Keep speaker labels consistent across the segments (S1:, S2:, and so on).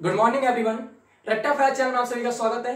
S1: Good morning everyone. रट्टा Faiz channel में आप सभी का स्वागत है।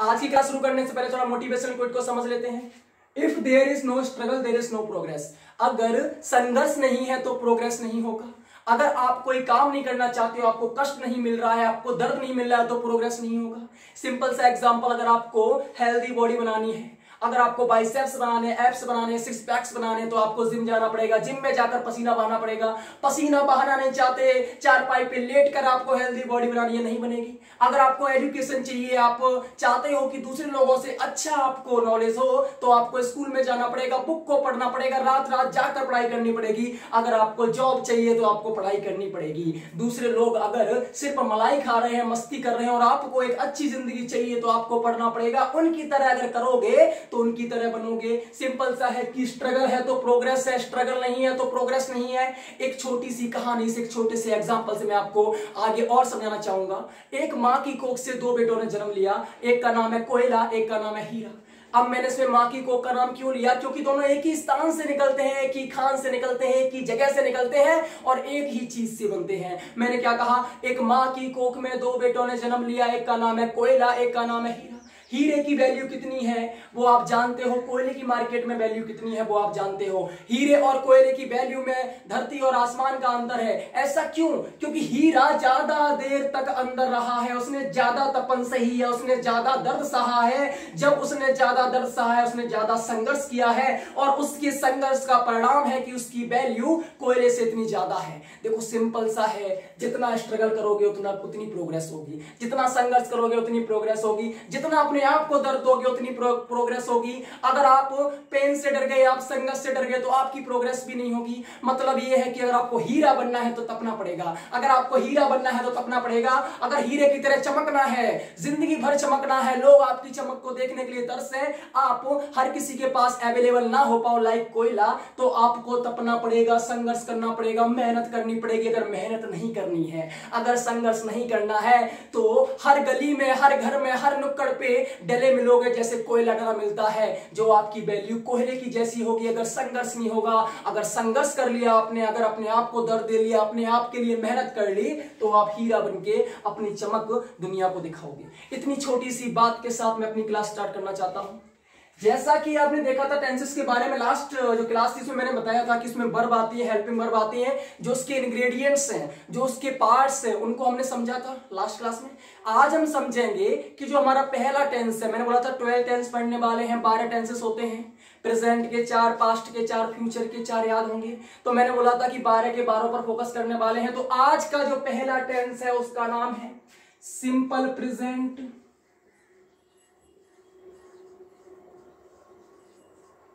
S1: आज की क्लास शुरू करने से पहले थोड़ा मोटिवेशनल कोट को समझ लेते हैं। If there is no struggle there is no progress. अगर संघर्ष नहीं है तो प्रोग्रेस नहीं होगा। अगर आप कोई काम नहीं करना चाहते हो, आपको कष्ट नहीं मिल रहा है, आपको दर्द नहीं मिल रहा है, तो प्रोग्रेस नहीं होगा। सिंपल सा एग्जांपल, अगर आपको हेल्दी बॉडी बनानी है, अगर आपको बाइसेप्स बनाने, एब्स बनाने, सिक्स पैक्स बनाने, तो आपको जिम जाना पड़ेगा। जिम में जाकर पसीना बहाना पड़ेगा। पसीना बहाना नहीं चाहते, चारपाई पे लेट कर आपको हेल्दी बॉडी बनानी है, नहीं बनेगी। अगर आपको एजुकेशन चाहिए, आप चाहते हो कि दूसरे लोगों से अच्छा आपको नॉलेज हो, तो आपको स्कूल में जाना पड़ेगा, बुक को पढ़ना पड़ेगा, रात रात जाकर पढ़ाई करनी पड़ेगी। अगर आपको जॉब चाहिए तो आपको पढ़ाई करनी पड़ेगी। दूसरे लोग अगर सिर्फ मलाई खा रहे हैं, मस्ती कर रहे हैं, और आपको एक अच्छी जिंदगी चाहिए, तो आपको पढ़ना पड़ेगा। उनकी तरह अगर करोगे तो उनकी तरह बनोगे। सिंपल सा है कि स्ट्रगल है तो प्रोग्रेस है, स्ट्रगल नहीं है तो प्रोग्रेस नहीं है। एक छोटी सी कहानी से, एक छोटे से एग्जांपल से मैं आपको आगे और समझाना चाहूंगा। एक मां की कोख से दो बेटों ने जन्म लिया। एक का नाम है कोयला, एक का नाम है हीरा। अब मैंने इसमें मां की कोख का नाम क्यों लिया? क्योंकि दोनों एक ही स्थान से निकलते हैं, एक ही खान से निकलते हैं, एक ही जगह से निकलते हैं और एक ही चीज से बनते हैं। मैंने क्या कहा? एक मां की कोख में दो बेटों ने जन्म लिया। एक का नाम है कोयला, एक का नाम है हीरा। हीरे की वैल्यू कितनी है वो आप जानते हो, कोयले की मार्केट में वैल्यू कितनी है वो आप जानते हो। हीरे और कोयले की वैल्यू में धरती और आसमान का अंतर है। ऐसा क्यों? क्योंकि हीरा ज्यादा देर तक अंदर रहा है, उसने ज्यादा तपन सही है, उसने ज्यादा दर्द सहा है। जब उसने ज्यादा दर्द सहा है, उसने ज्यादा संघर्ष किया है, और उसके संघर्ष का परिणाम है कि उसकी वैल्यू कोयले से इतनी ज्यादा है। देखो सिंपल सा है, जितना स्ट्रगल करोगे उतनी प्रोग्रेस होगी, जितना संघर्ष करोगे उतनी प्रोग्रेस होगी, जितना अपने आप को दर्द दोगे उतनी प्रोग्रेस होगी। अगर आप पेन से डर गए, आप संघर्ष से डर गए, तो आपकी प्रोग्रेस भी नहीं होगी। मतलब यह है कि अगर आपको हीरा बनना है तो तपना पड़ेगा। अगर आपको हीरा बनना है तो तपना पड़ेगा। अगर हीरे की तरह चमकना है, जिंदगी भर चमकना है, लोग आपकी चमक को देखने के लिए तरस हैं, आप हर किसी के पास अवेलेबल ना हो पाओ लाइक कोयला, तो आपको तपना पड़ेगा, संघर्ष करना पड़ेगा, मेहनत करनी पड़ेगी। अगर मेहनत नहीं करनी है, अगर संघर्ष नहीं करना है, तो हर गली में, हर घर में, हर नुक्कड़ पे डले मिलोगे, जैसे कोयला डला मिलता है, जो आपकी वैल्यू कोयले की जैसी होगी। अगर संघर्ष नहीं होगा, अगर संघर्ष कर लिया आपने, अगर अपने आप को दर्द दे लिया, अपने आप के लिए मेहनत कर ली, तो आप हीरा बनके अपनी चमक दुनिया को दिखाओगे। इतनी छोटी सी बात के साथ मैं अपनी क्लास स्टार्ट करना चाहता हूं। जैसा कि आपने देखा था टेंसेस के बारे में, लास्ट जो क्लास थी उसमें मैंने बताया था कि इसमें वर्ब आती है, हेल्पिंग वर्ब आती है, जो उसके इंग्रेडिएंट्स हैं, जो उसके पार्ट्स हैं, उनको हमने समझा था लास्ट क्लास में। आज हम समझेंगे कि जो हमारा पहला टेंस है, मैंने बोला था 12 टेंस पढ़ने वाले हैं, 12 टेंसेस होते हैं। प्रेजेंट के 4, पास्ट के 4, फ्यूचर के 4 याद होंगे। तो मैंने बोला था कि 12 के 12 पर फोकस करने वाले हैं। तो आज का जो पहला टेंस है उसका नाम है सिंपल प्रेजेंट,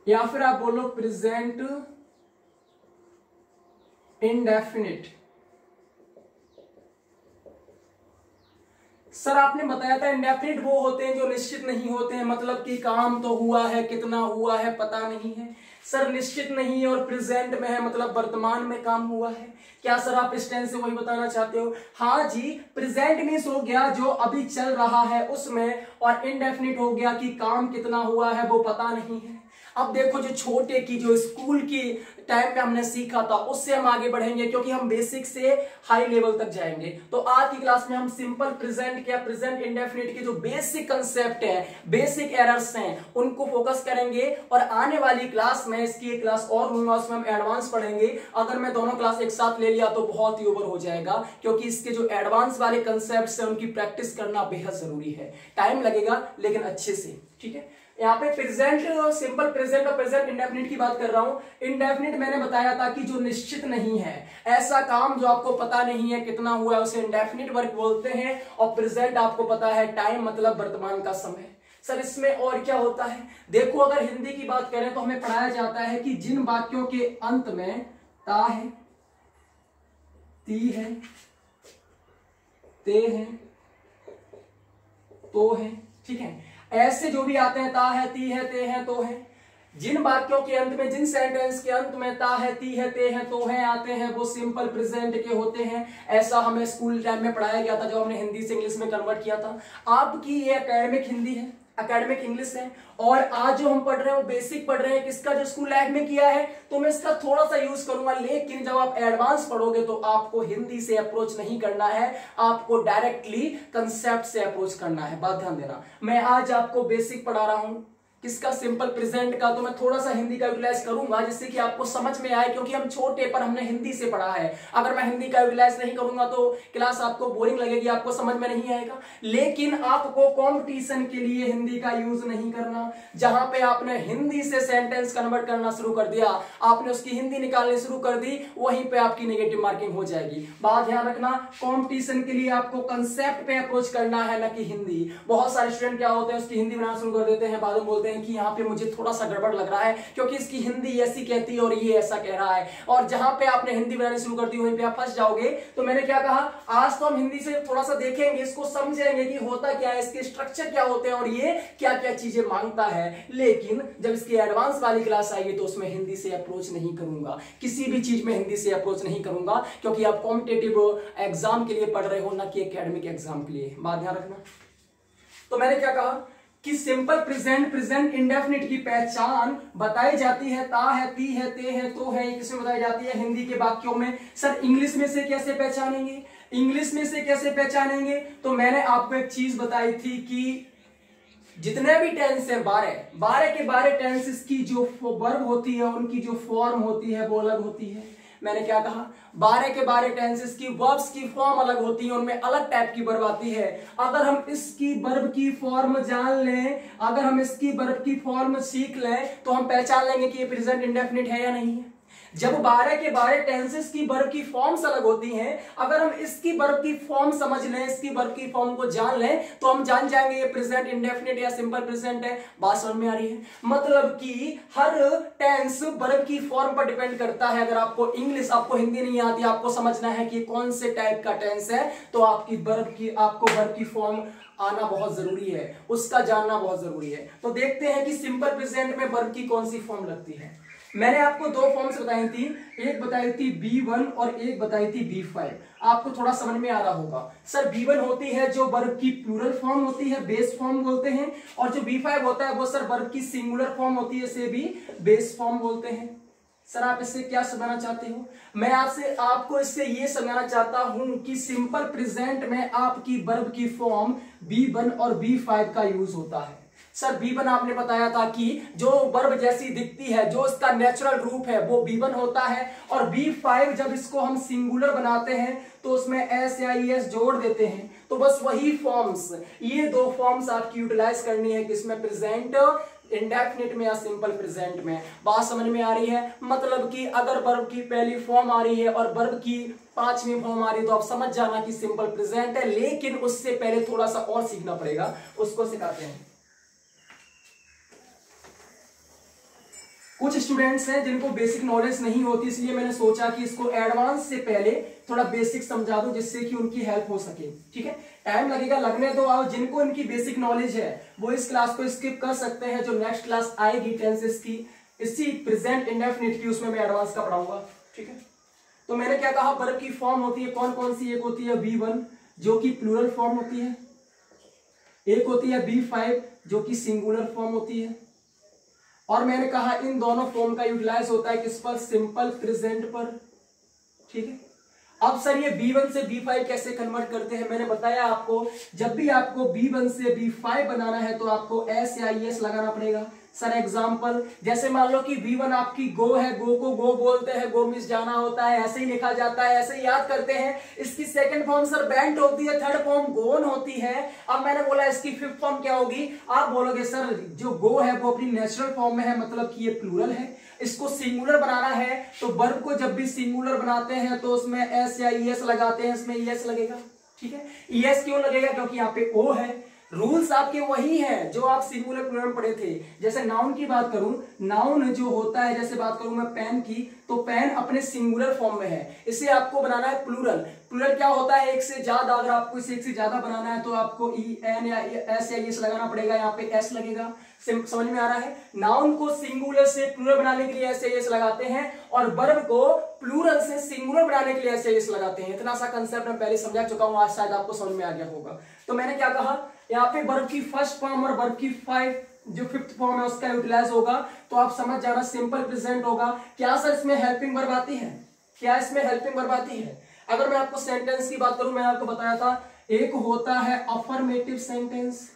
S1: या फिर आप बोलो प्रेजेंट इंडेफिनिट। सर आपने बताया था इंडेफिनिट वो होते हैं जो निश्चित नहीं होते हैं, मतलब कि काम तो हुआ है, कितना हुआ है पता नहीं है। सर निश्चित नहीं है और प्रेजेंट में है, मतलब वर्तमान में काम हुआ है। क्या सर आप इस टेंस से वही बताना चाहते हो? हाँ जी, प्रेजेंट मींस हो गया जो अभी चल रहा है उसमें, और इंडेफिनिट हो गया कि काम कितना हुआ है वो पता नहीं है। अब देखो, जो छोटे की, जो स्कूल की टाइम में हमने सीखा था, उससे हम आगे बढ़ेंगे, क्योंकि हम बेसिक से हाई लेवल तक जाएंगे। तो आज की क्लास में हम सिंपल प्रेजेंट या प्रेजेंट इंडेफिनिट के जो बेसिक कंसेप्ट है, बेसिक एरर्स हैं, उनको फोकस करेंगे। और आने वाली क्लास में इसकी एक क्लास और लूंगा, उसमें हम एडवांस पढ़ेंगे। अगर मैं दोनों क्लास एक साथ ले लिया तो बहुत ही ओवर हो जाएगा, क्योंकि इसके जो एडवांस वाले कंसेप्ट है उनकी प्रैक्टिस करना बेहद जरूरी है। टाइम लगेगा लेकिन अच्छे से, ठीक है। यहाँ पे प्रेजेंट, सिंपल प्रेजेंट और प्रेजेंट इंडेफिनिट की बात कर रहा हूं। इंडेफिनिट मैंने बताया था कि जो निश्चित नहीं है, ऐसा काम जो आपको पता नहीं है कितना हुआ है, उसे इंडेफिनिट वर्क बोलते हैं। और प्रेजेंट आपको पता है टाइम, मतलब वर्तमान का समय। सर इसमें और क्या होता है? देखो, अगर हिंदी की बात करें तो हमें पढ़ाया जाता है कि जिन वाक्यों के अंत में ता है, ती है, ते है, तो है, ठीक है, ऐसे जो भी आते हैं, ता है, ती है, ते है, तो है, जिन वाक्यों के अंत में, जिन सेंटेंस के अंत में ता है, ती है, ते है, तो है आते हैं, वो सिंपल प्रेजेंट के होते हैं। ऐसा हमें स्कूल टाइम में पढ़ाया गया था, जो हमने हिंदी से इंग्लिश में कन्वर्ट किया था। आपकी ये एकेडमिक हिंदी है, एकेडमिक इंग्लिश है। और आज जो हम पढ़ रहे हैं वो बेसिक पढ़ रहे हैं, किसका, जो स्कूल लाइफ में किया है, तो मैं इसका थोड़ा सा यूज करूंगा। लेकिन जब आप एडवांस पढ़ोगे तो आपको हिंदी से अप्रोच नहीं करना है, आपको डायरेक्टली कंसेप्ट से अप्रोच करना है। बात ध्यान देना, मैं आज आपको बेसिक पढ़ा रहा हूं, किसका, सिंपल प्रेजेंट का, तो मैं थोड़ा सा हिंदी का यूटिलाइज करूंगा जिससे कि आपको समझ में आए, क्योंकि हम छोटे पर हमने हिंदी से पढ़ा है। अगर मैं हिंदी का यूटिलाइज नहीं करूंगा तो क्लास आपको बोरिंग लगेगी, आपको समझ में नहीं आएगा। लेकिन आपको कंपटीशन के लिए हिंदी का यूज नहीं करना। जहां पे आपने हिंदी से सेंटेंस कन्वर्ट करना शुरू कर दिया, आपने उसकी हिंदी निकालनी शुरू कर दी, वहीं पे आपकी नेगेटिव मार्किंग हो जाएगी। बात ध्यान रखना, कंपटीशन के लिए आपको कंसेप्ट पे अप्रोच करना है, न कि हिंदी। बहुत सारे स्टूडेंट क्या होते हैं, उसकी हिंदी बनाना शुरू कर देते हैं, बाद में बोलते हैं कि यहाँ पे मुझे थोड़ा सा गड़बड़ लग रहा है क्योंकि इसकी हिंदी ऐसी कहती है और ये ऐसा कह रहा है। और जहां पे आपने हिंदी बनानी शुरू कर दी वहीं पे आप फंस जाओगे। तो मैंने क्या कहा, आज तो हम हिंदी से थोड़ा सा देखेंगे, इसको समझेंगे कि होता क्या है, इसके स्ट्रक्चर क्या होते हैं और ये क्या क्या चीजें मांगता है। लेकिन जब इसकी एडवांस वाली क्लास आएगी तो उसमें हिंदी से अप्रोच नहीं करूंगा, किसी भी चीज में हिंदी से अप्रोच नहीं करूंगा, क्योंकि आप कॉम्पिटेटिव एग्जाम के लिए पढ़ रहे हो, ना कि एकेडमिक एग्जाम के लिए। बात ध्यान रखना। तो मैंने क्या कहा कि सिंपल प्रेजेंट, प्रेजेंट इंडेफिनिट की पहचान बताई जाती है ता है, ती है, ते है, तो है, किसमें बताई जाती है, हिंदी के वाक्यों में। सर इंग्लिश में से कैसे पहचानेंगे, इंग्लिश में से कैसे पहचानेंगे, तो मैंने आपको एक चीज बताई थी कि जितने भी टेंस है 12 के 12 टेंसेस की जो वर्ब होती है, उनकी जो फॉर्म होती है वो अलग होती है। मैंने क्या कहा, 12 के 12 टेंसेस की वर्ब्स की फॉर्म अलग होती है, उनमें अलग टाइप की वर्ब आती है। अगर हम इसकी वर्ब की फॉर्म जान लें, अगर हम इसकी वर्ब की फॉर्म सीख लें, तो हम पहचान लेंगे कि ये प्रेजेंट इंडेफिनिट है या नहीं है। जब 12 के 12 टेंसेस की वर्ब की फॉर्म्स अलग होती हैं, अगर हम इसकी वर्ब की फॉर्म समझ लें, इसकी वर्ब की फॉर्म को जान लें, तो हम जान जाएंगे ये प्रेजेंट इंडेफिनिट या सिंपल प्रेजेंट है। बात समझ में आ रही है? मतलब कि हर टेंस वर्ब की फॉर्म पर डिपेंड करता है। अगर आपको इंग्लिश, आपको हिंदी नहीं आती, आपको समझना है कि कौन से टाइप का टेंस है, तो आपको वर्ब की फॉर्म आना बहुत जरूरी है, उसका जानना बहुत जरूरी है। तो देखते हैं कि सिंपल प्रेजेंट में वर्ब की कौन सी फॉर्म लगती है। मैंने आपको दो फॉर्म्स बताई थी, एक बताई थी B1 और एक बताई थी B5। आपको थोड़ा समझ में आ रहा होगा। सर B1 होती है जो वर्ब की प्लूरल फॉर्म होती है, बेस फॉर्म बोलते हैं, और जो B5 होता है वो सर वर्ब की सिंगुलर फॉर्म होती है, इसे भी बेस फॉर्म बोलते हैं। सर आप इससे क्या समझना चाहते हो? मैं आपको इससे ये समझाना चाहता हूं कि सिंपल प्रेजेंट में आपकी वर्ब की फॉर्म B1 और B5 का यूज होता है। सर B1 आपने बताया था कि जो वर्ब जैसी दिखती है, जो इसका नेचुरल रूप है, वो B1 होता है। और B5 जब इसको हम सिंगुलर बनाते हैं तो उसमें S या ES जोड़ देते हैं। तो बस वही फॉर्म्स, ये दो फॉर्म्स आपकी यूटिलाइज करनी है, किसमें, प्रेजेंट इंडेफिनिट में या सिंपल प्रेजेंट में। बात समझ में आ रही है? मतलब कि अगर वर्ब की पहली फॉर्म आ रही है और वर्ब की 5वीं फॉर्म आ रही है तो आप समझ जाना कि सिंपल प्रेजेंट है। लेकिन उससे पहले थोड़ा सा और सीखना पड़ेगा, उसको सिखाते हैं। कुछ स्टूडेंट्स हैं जिनको बेसिक नॉलेज नहीं होती, इसलिए मैंने सोचा कि इसको एडवांस से पहले थोड़ा बेसिक समझा दूं, जिससे कि उनकी हेल्प हो सके। ठीक है, टाइम लगेगा, लगने दो। और जिनको इनकी बेसिक नॉलेज है वो इस क्लास को स्किप कर सकते हैं। जो नेक्स्ट क्लास आएगी टेंसेस की, इसी प्रेजेंट इंडेफिनिट की, उसमें मैं एडवांस का पढ़ाऊंगा। ठीक है, तो मैंने क्या कहा, वर्ब की फॉर्म होती है कौन कौन सी? एक होती है B1 जो कि प्लूरल फॉर्म होती है, एक होती है B5 जो कि सिंगुलर फॉर्म होती है, और मैंने कहा इन दोनों फॉर्म का यूटिलाइज होता है किस पर? सिंपल प्रेजेंट पर। ठीक है, अब सर ये B1 से B5 कैसे कन्वर्ट करते हैं? मैंने बताया आपको, जब भी आपको B1 से B5 बनाना है तो आपको S या ES लगाना पड़ेगा। सर एग्जाम्पल, जैसे मान लो कि B1 आपकी गो है, गो को गो बोलते हैं, गो मीन्स जाना होता है, ऐसे ही लिखा जाता है, ऐसे ही याद करते हैं। इसकी सेकंड फॉर्म सर बेंट होती है, थर्ड फॉर्म गोन होती है। अब मैंने बोला इसकी फिफ्थ फॉर्म क्या होगी? आप बोलोगे सर जो गो है वो अपनी नेचुरल फॉर्म में है, मतलब कि ये प्लूरल है। इसको सिंगुलर बनाना है तो वर्ब को जब भी सिंगुलर बनाते हैं तो उसमें S या ES लगाते हैं, इसमें ES लगेगा। ठीक है, ES क्यों लगेगा? क्योंकि यहाँ पे O है। रूल्स आपके वही हैं जो आप सिंगुलर प्लूरल पढ़े थे। जैसे नाउन की बात करूं, नाउन जो होता है, जैसे बात करूं मैं पेन की, तो पेन अपने सिंगुलर फॉर्म में है, इसे आपको बनाना है प्लूरल। प्लूरल क्या होता है? एक से ज्यादा। अगर आपको इसे एक से ज्यादा बनाना है तो आपको ई एन या एस या एस लगाना पड़ेगा, यहाँ पे एस लगेगा। समझ में आ रहा है? नाउन को सिंगुलर से प्लूरल बनाने के लिए ऐसे एस लगाते हैं और वर्ब को प्लूरल से सिंगुलर बनाने के लिए ऐसे एस लगाते हैं। इतना सा कंसेप्ट मैं पहले समझा चुका हूं, आज शायद आपको समझ में आ गया होगा। तो मैंने क्या कहा, यहाँ पे वर्ब की फर्स्ट फॉर्म और वर्ब की जो फिफ्थ फॉर्म है उसका यूटिलाइज होगा, तो आप समझ जाना सिंपल प्रेजेंट होगा। क्या सर इसमें हेल्पिंग वर्ब आती है? क्या इसमें हेल्पिंग वर्ब आती है? अगर मैं आपको सेंटेंस की बात करूं, मैं आपको बताया था एक होता है अफर्मेटिव सेंटेंस,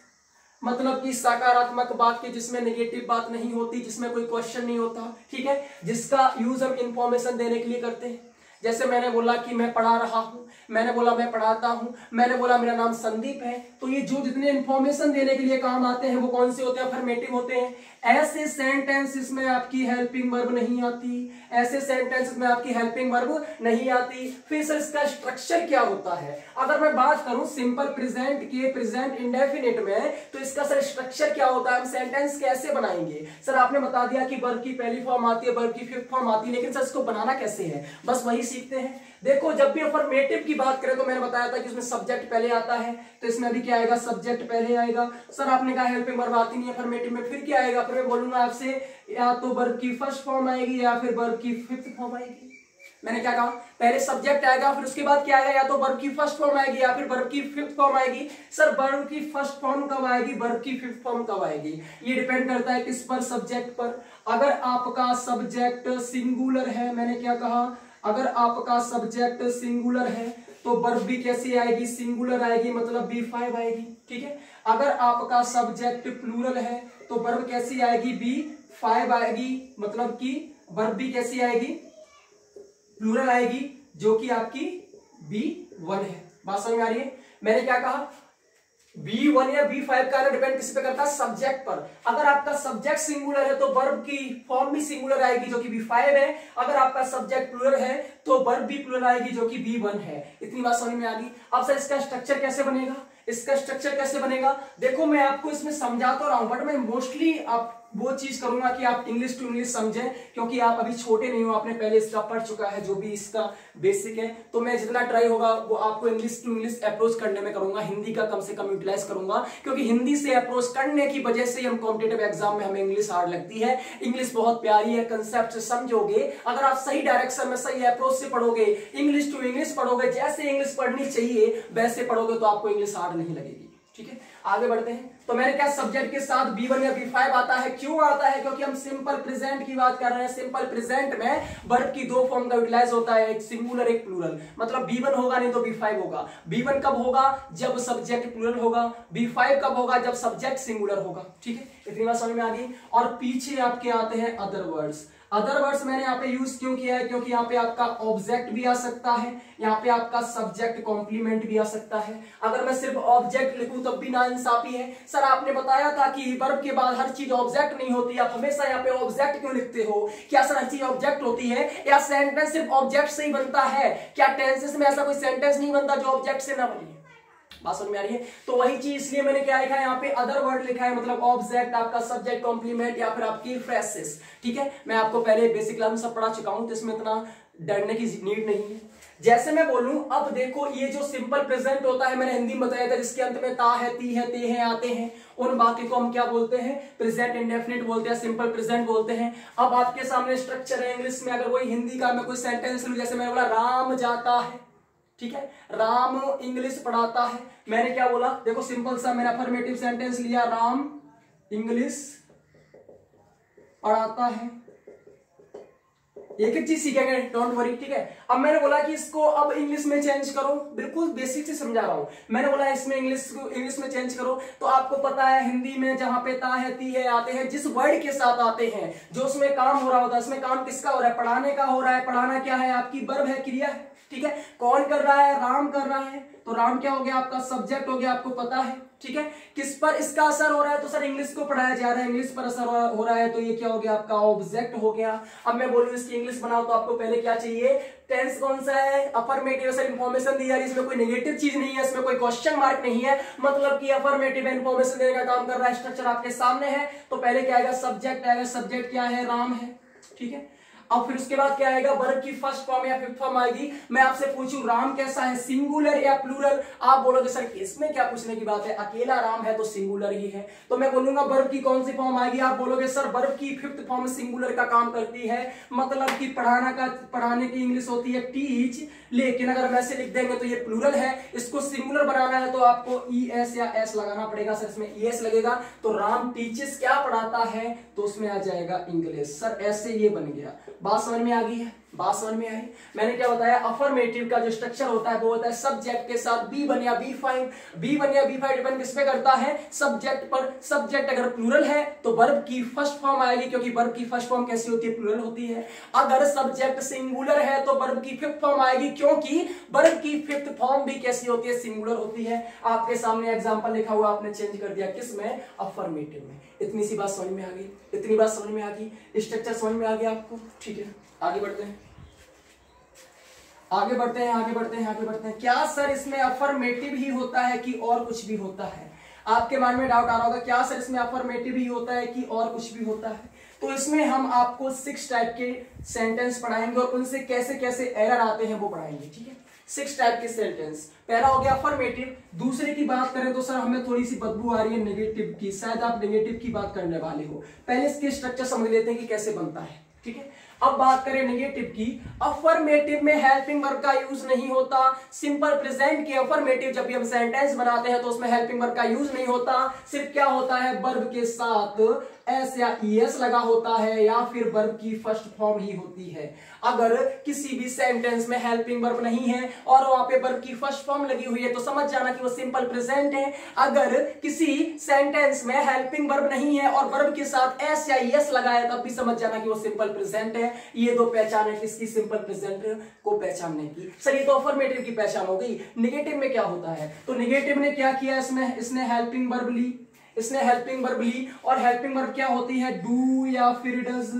S1: मतलब कि सकारात्मक बात की जिसमें नेगेटिव बात नहीं होती, जिसमें कोई क्वेश्चन नहीं होता, ठीक है, जिसका यूज हम इंफॉर्मेशन देने के लिए करते हैं। जैसे मैंने बोला कि मैं पढ़ा रहा हूं, मैंने बोला मैं पढ़ाता हूं, मैंने बोला मेरा नाम संदीप है। तो ये जो जितने इंफॉर्मेशन देने के लिए काम आते हैं वो कौन से होते हैं? अफर्मेटिव होते हैं। ऐसे सेंटेंसेस में आपकी हेल्पिंग वर्ब नहीं आती, ऐसे सेंटेंसेस में आपकी हेल्पिंग वर्ब नहीं आती। फिर सर इसका स्ट्रक्चर क्या होता है? अगर मैं बात करूं सिंपल प्रेजेंट के प्रेजेंट इंडेफिनिट में, तो इसका सर स्ट्रक्चर क्या होता है? हम सेंटेंस कैसे बनाएंगे? सर आपने बता दिया कि वर्ब की पहली फॉर्म आती है, वर्ब की फिफ्थ फॉर्म आती है, लेकिन सर इसको बनाना कैसे है? बस वही सीखते हैं। देखो, जब भी अफर्मेटिव की बात करें तो मैंने बताया था कि उसमें सब्जेक्ट पहले आता है, तो इसमें अभी क्या आएगा? सब्जेक्ट पहले आएगा। सर आपने कहा हेल्पिंग वर्ब आती नहीं है अफर्मेटिव में, फिर क्या आएगा? फिर मैं बोलूंगा आपसे या तो वर्ब की फर्स्ट फॉर्म आएगी या फिर वर्ब की फिफ्थ फॉर्म आएगी। मैंने क्या कहा? पहले सब्जेक्ट आएगा, फिर उसके बाद क्या आएगा? या तो वर्ब की फर्स्ट फॉर्म आएगी या फिर वर्ब की फिफ्थ फॉर्म आएगी। सर वर्ब की फर्स्ट फॉर्म कब आएगी, वर्ब की फिफ्थ फॉर्म कब आएगी? ये डिपेंड करता है किस पर? सब्जेक्ट पर। अगर आपका सब्जेक्ट सिंगुलर है, मैंने क्या कहा, अगर आपका सब्जेक्ट सिंगुलर है तो वर्ब भी कैसी आएगी? सिंगुलर आएगी, मतलब B5 आएगी, ठीक है। अगर आपका सब्जेक्ट प्लूरल है तो वर्ब कैसी आएगी? B5 आएगी, मतलब कि वर्ब भी कैसी आएगी? प्लूरल आएगी, जो कि आपकी B1 है। बात समझ में आ रही है? मैंने क्या कहा, B1 या B5 का डिपेंड किस पे करता है? सब्जेक्ट पर। अगर आपका सब्जेक्ट सिंगुलर है तो वर्ब की फॉर्म भी सिंगुलर आएगी, जो कि B5 है। अगर आपका सब्जेक्ट प्लूरल है तो वर्ब भी प्लूरल आएगी, जो कि B1 है। इतनी बात समझ में आ गई। अब सर इसका स्ट्रक्चर कैसे बनेगा? इसका स्ट्रक्चर कैसे बनेगा? देखो, मैं आपको इसमें समझा तो रहा हूं, बट मैं मोस्टली आप वो चीज करूंगा कि आप इंग्लिश टू इंग्लिश समझें, क्योंकि आप अभी छोटे नहीं हो, आपने पहले इसका पढ़ चुका है जो भी इसका बेसिक है। तो मैं जितना ट्राई होगा वो आपको इंग्लिश टू इंग्लिश अप्रोच करने में करूंगा, हिंदी का कम से कम यूटिलाइज करूंगा, क्योंकि हिंदी से अप्रोच करने की वजह से हम कॉम्पिटेटिव एग्जाम में हमें इंग्लिश हार्ड लगती है। इंग्लिश बहुत प्यारी है, कंसेप्ट से समझोगे, अगर आप सही डायरेक्शन में सही अप्रोच से पढ़ोगे, इंग्लिश टू इंग्लिश पढ़ोगे, जैसे इंग्लिश पढ़नी चाहिए वैसे पढ़ोगे, तो आपको इंग्लिश हार्ड नहीं लगेगी, ठीक है। आगे बढ़ते हैं। तो मैंने क्या, सब्जेक्ट के साथ B1 या B5 आता है। क्यों आता है? क्योंकि हम सिंपल प्रेजेंट की बात कर रहे हैं। सिंपल प्रेजेंट में वर्ब की दो फॉर्म का यूटिलाइज होता है, एक सिंगुलर एक प्लूरल। मतलब B1 होगा नहीं तो B5 होगा। B1 कब होगा? जब सब्जेक्ट प्लूरल होगा। B5 कब होगा? जब सब्जेक्ट सिंगुलर होगा, ठीक है। इतनी बात समझ में आ गई। और पीछे आपके आते हैं अदर वर्ड्स। अदर वर्ड्स मैंने यहाँ पे यूज क्यों किया है? क्योंकि यहाँ पे आपका ऑब्जेक्ट भी आ सकता है, यहाँ पे आपका सब्जेक्ट कॉम्प्लीमेंट भी आ सकता है। अगर मैं सिर्फ ऑब्जेक्ट लिखूं तब भी नाइंसाफी है। सर आपने बताया था कि वर्ब के बाद हर चीज ऑब्जेक्ट नहीं होती, आप हमेशा यहाँ पे ऑब्जेक्ट क्यों लिखते हो? क्या सर हर चीज ऑब्जेक्ट होती है, या सेंटेंस सिर्फ ऑब्जेक्ट से ही बनता है? क्या टेंसेस में ऐसा कोई सेंटेंस नहीं बनता जो ऑब्जेक्ट से ना बने? बात समझ में आ रही है? तो वही चीज, इसलिए मैंने क्या लिखा है यहाँ पे, अदर वर्ड लिखा है, मतलब ऑब्जेक्ट, आपका सब्जेक्ट कॉम्प्लीमेंट या फिर आपकी फ्रेसेस, ठीक है। मैं आपको पहले बेसिक लेवल सब पढ़ा चुका हूं, तो इसमें इतना डरने की नीड नहीं है। जैसे मैं बोलूं, अब देखो, ये जो सिंपल प्रेजेंट होता है मैंने हिंदी में बताया था, जिसके अंत में ता है, ती है, ते हैं आते हैं, उन बाकी को हम क्या बोलते हैं? प्रेजेंट इंडेफिनिट बोलते हैं, सिंपल प्रेजेंट बोलते हैं। अब आपके सामने स्ट्रक्चर है इंग्लिश में, अगर वही हिंदी का मैं कोई सेंटेंस लूं, जैसे मैंने बोला राम जाता है, ठीक है, राम इंग्लिश पढ़ाता है। मैंने क्या बोला? देखो सिंपल सा मैंने अफर्मेटिव सेंटेंस लिया, राम इंग्लिश पढ़ाता है। एक एक चीज सीखेंगे, डोंट वरी, ठीक है। अब मैंने बोला कि इसको अब इंग्लिश में चेंज करो, बिल्कुल बेसिक से समझा रहा हूं। मैंने बोला इसमें इंग्लिश में चेंज करो, तो आपको पता है हिंदी में जहां पे ता है, ती है आते हैं, जिस वर्ड के साथ आते हैं, जो उसमें काम हो रहा होता है, उसमें काम किसका हो रहा है? पढ़ाने का हो रहा है। पढ़ाना क्या है? आपकी वर्ब है, क्रिया है, ठीक है। कौन कर रहा है? राम कर रहा है। तो राम क्या हो गया? आपका सब्जेक्ट हो गया, आपको पता है, ठीक है। किस पर इसका असर हो रहा है? तो सर इंग्लिश को पढ़ाया जा रहा है, इंग्लिश पर असर हो रहा है, तो ये क्या हो गया? आपका ऑब्जेक्ट हो गया। अब मैं बोलूं इसकी इंग्लिश बनाओ, तो आपको पहले क्या चाहिए? टेंस कौन सा है? अफर्मेटिव। सर इंफॉर्मेशन दी जा रही है, इसमें कोई नेगेटिव चीज नहीं है, इसमें कोई क्वेश्चन मार्क नहीं है, मतलब कि अफर्मेटिव इंफॉर्मेशन देने का काम कर रहा है। स्ट्रक्चर आपके सामने है, तो पहले क्या आएगा? सब्जेक्ट आएगा। सब्जेक्ट क्या है? राम है, ठीक है। अब फिर उसके बाद क्या आएगा, वर्ब की फर्स्ट फॉर्म या फिफ्थ फॉर्म आएगी। मैं आपसे पूछूं राम कैसा है, सिंगुलर या प्लूरल, आप बोलोगे सर इसमें क्या पूछने की बात है, अकेला राम है तो सिंगुलर ही है। तो मैं बोलूंगा वर्ब की कौन सी फॉर्म आएगी, आप बोलोगे सर वर्ब की फिफ्थ फॉर्म सिंगुलर का काम करती है, मतलब कि पढ़ाने की इंग्लिश होती है टीच, लेकिन अगर वैसे लिख देंगे तो ये प्लूरल है, इसको सिंगुलर बनाना है तो आपको ES या S लगाना पड़ेगा। सर इसमें ES लगेगा तो राम टीचेस क्या पढ़ाता है, तो उसमें आ जाएगा इंग्लिश। सर ऐसे ये बन गया। बात समझ में आ गई है, बात समझ में आई। मैंने क्या बताया, अफर्मेटिव का जो स्ट्रक्चर होता है वो होता है सब्जेक्ट के साथ B1 या B5, B1 या B5 डिपेंड किस पे करता है, सब्जेक्ट पर। सब्जेक्ट अगर प्लूरल है तो वर्ब की फर्स्ट फॉर्म आएगी, क्योंकि वर्ब की फर्स्ट फॉर्म कैसी होती है, प्लूरल होती है। अगर सब्जेक्ट सिंगुलर है तो वर्ब की फिफ्थ फॉर्म आएगी, क्योंकि वर्ब की फिफ्थ फॉर्म भी कैसी होती है, सिंगुलर होती है। आपके सामने एग्जांपल लिखा हुआ, आपने चेंज कर दिया किसमें, अफर्मेटिव में। इतनी सी बात समझ में आ गई, इतनी बात समझ में आ गई, स्ट्रक्चर समझ में आ गया आपको, ठीक है। आगे बढ़ते हैं, आगे बढ़ते हैं, आगे बढ़ते हैं, आगे बढ़ते हैं। क्या सर इसमें अफर्मेटिव ही होता है कि और कुछ भी होता है, आपके माइंड में डाउट आ रहा होगा, क्या सर इसमें अफर्मेटिव ही होता है कि और कुछ भी होता है। तो इसमें हम आपको 6 टाइप के सेंटेंस पढ़ाएंगे और उनसे कैसे कैसे एरर आते हैं वो पढ़ाएंगे, ठीक है। 6 टाइप के सेंटेंस। पहला हो गया अफर्मेटिव। दूसरे की बात करें तो सर हमें थोड़ी सी बदबू आ रही है नेगेटिव की, शायद आप नेगेटिव की बात करने वाले हो। पहले इसके स्ट्रक्चर समझ लेते हैं कि कैसे बनता है, ठीक है। अब बात करें नेगेटिव की, अफर्मेटिव में हेल्पिंग वर्ब का यूज नहीं होता। सिंपल प्रेजेंट की अफर्मेटिव जब भी हम सेंटेंस बनाते हैं तो उसमें हेल्पिंग वर्ब का यूज नहीं होता। सिर्फ क्या होता है, वर्ब के साथ S या ES लगा होता है या फिर वर्ब की फर्स्ट फॉर्म ही होती है। अगर किसी भी सेंटेंस में हेल्पिंग वर्ब नहीं है और वहां पे वर्ब की फर्स्ट फॉर्म लगी हुई है तो समझ जाना कि वो सिंपल प्रेजेंट है। अगर किसी सेंटेंस में हेल्पिंग वर्ब नहीं है और वर्ब के साथ S या ES लगा है तब भी समझ जाना कि वो सिंपल प्रेजेंट है। ये दो पहचान है किसकी, सिंपल प्रेजेंट को पहचानने की। सर ये तो अफर्मेटिव की पहचान हो गई। नेगेटिव में क्या होता है, तो नेगेटिव ने क्या किया, इसने हेल्पिंग वर्ब ली, इसने हेल्पिंग वर्ब ली और हेल्पिंग वर्ब क्या होती है, डू या फिर डज।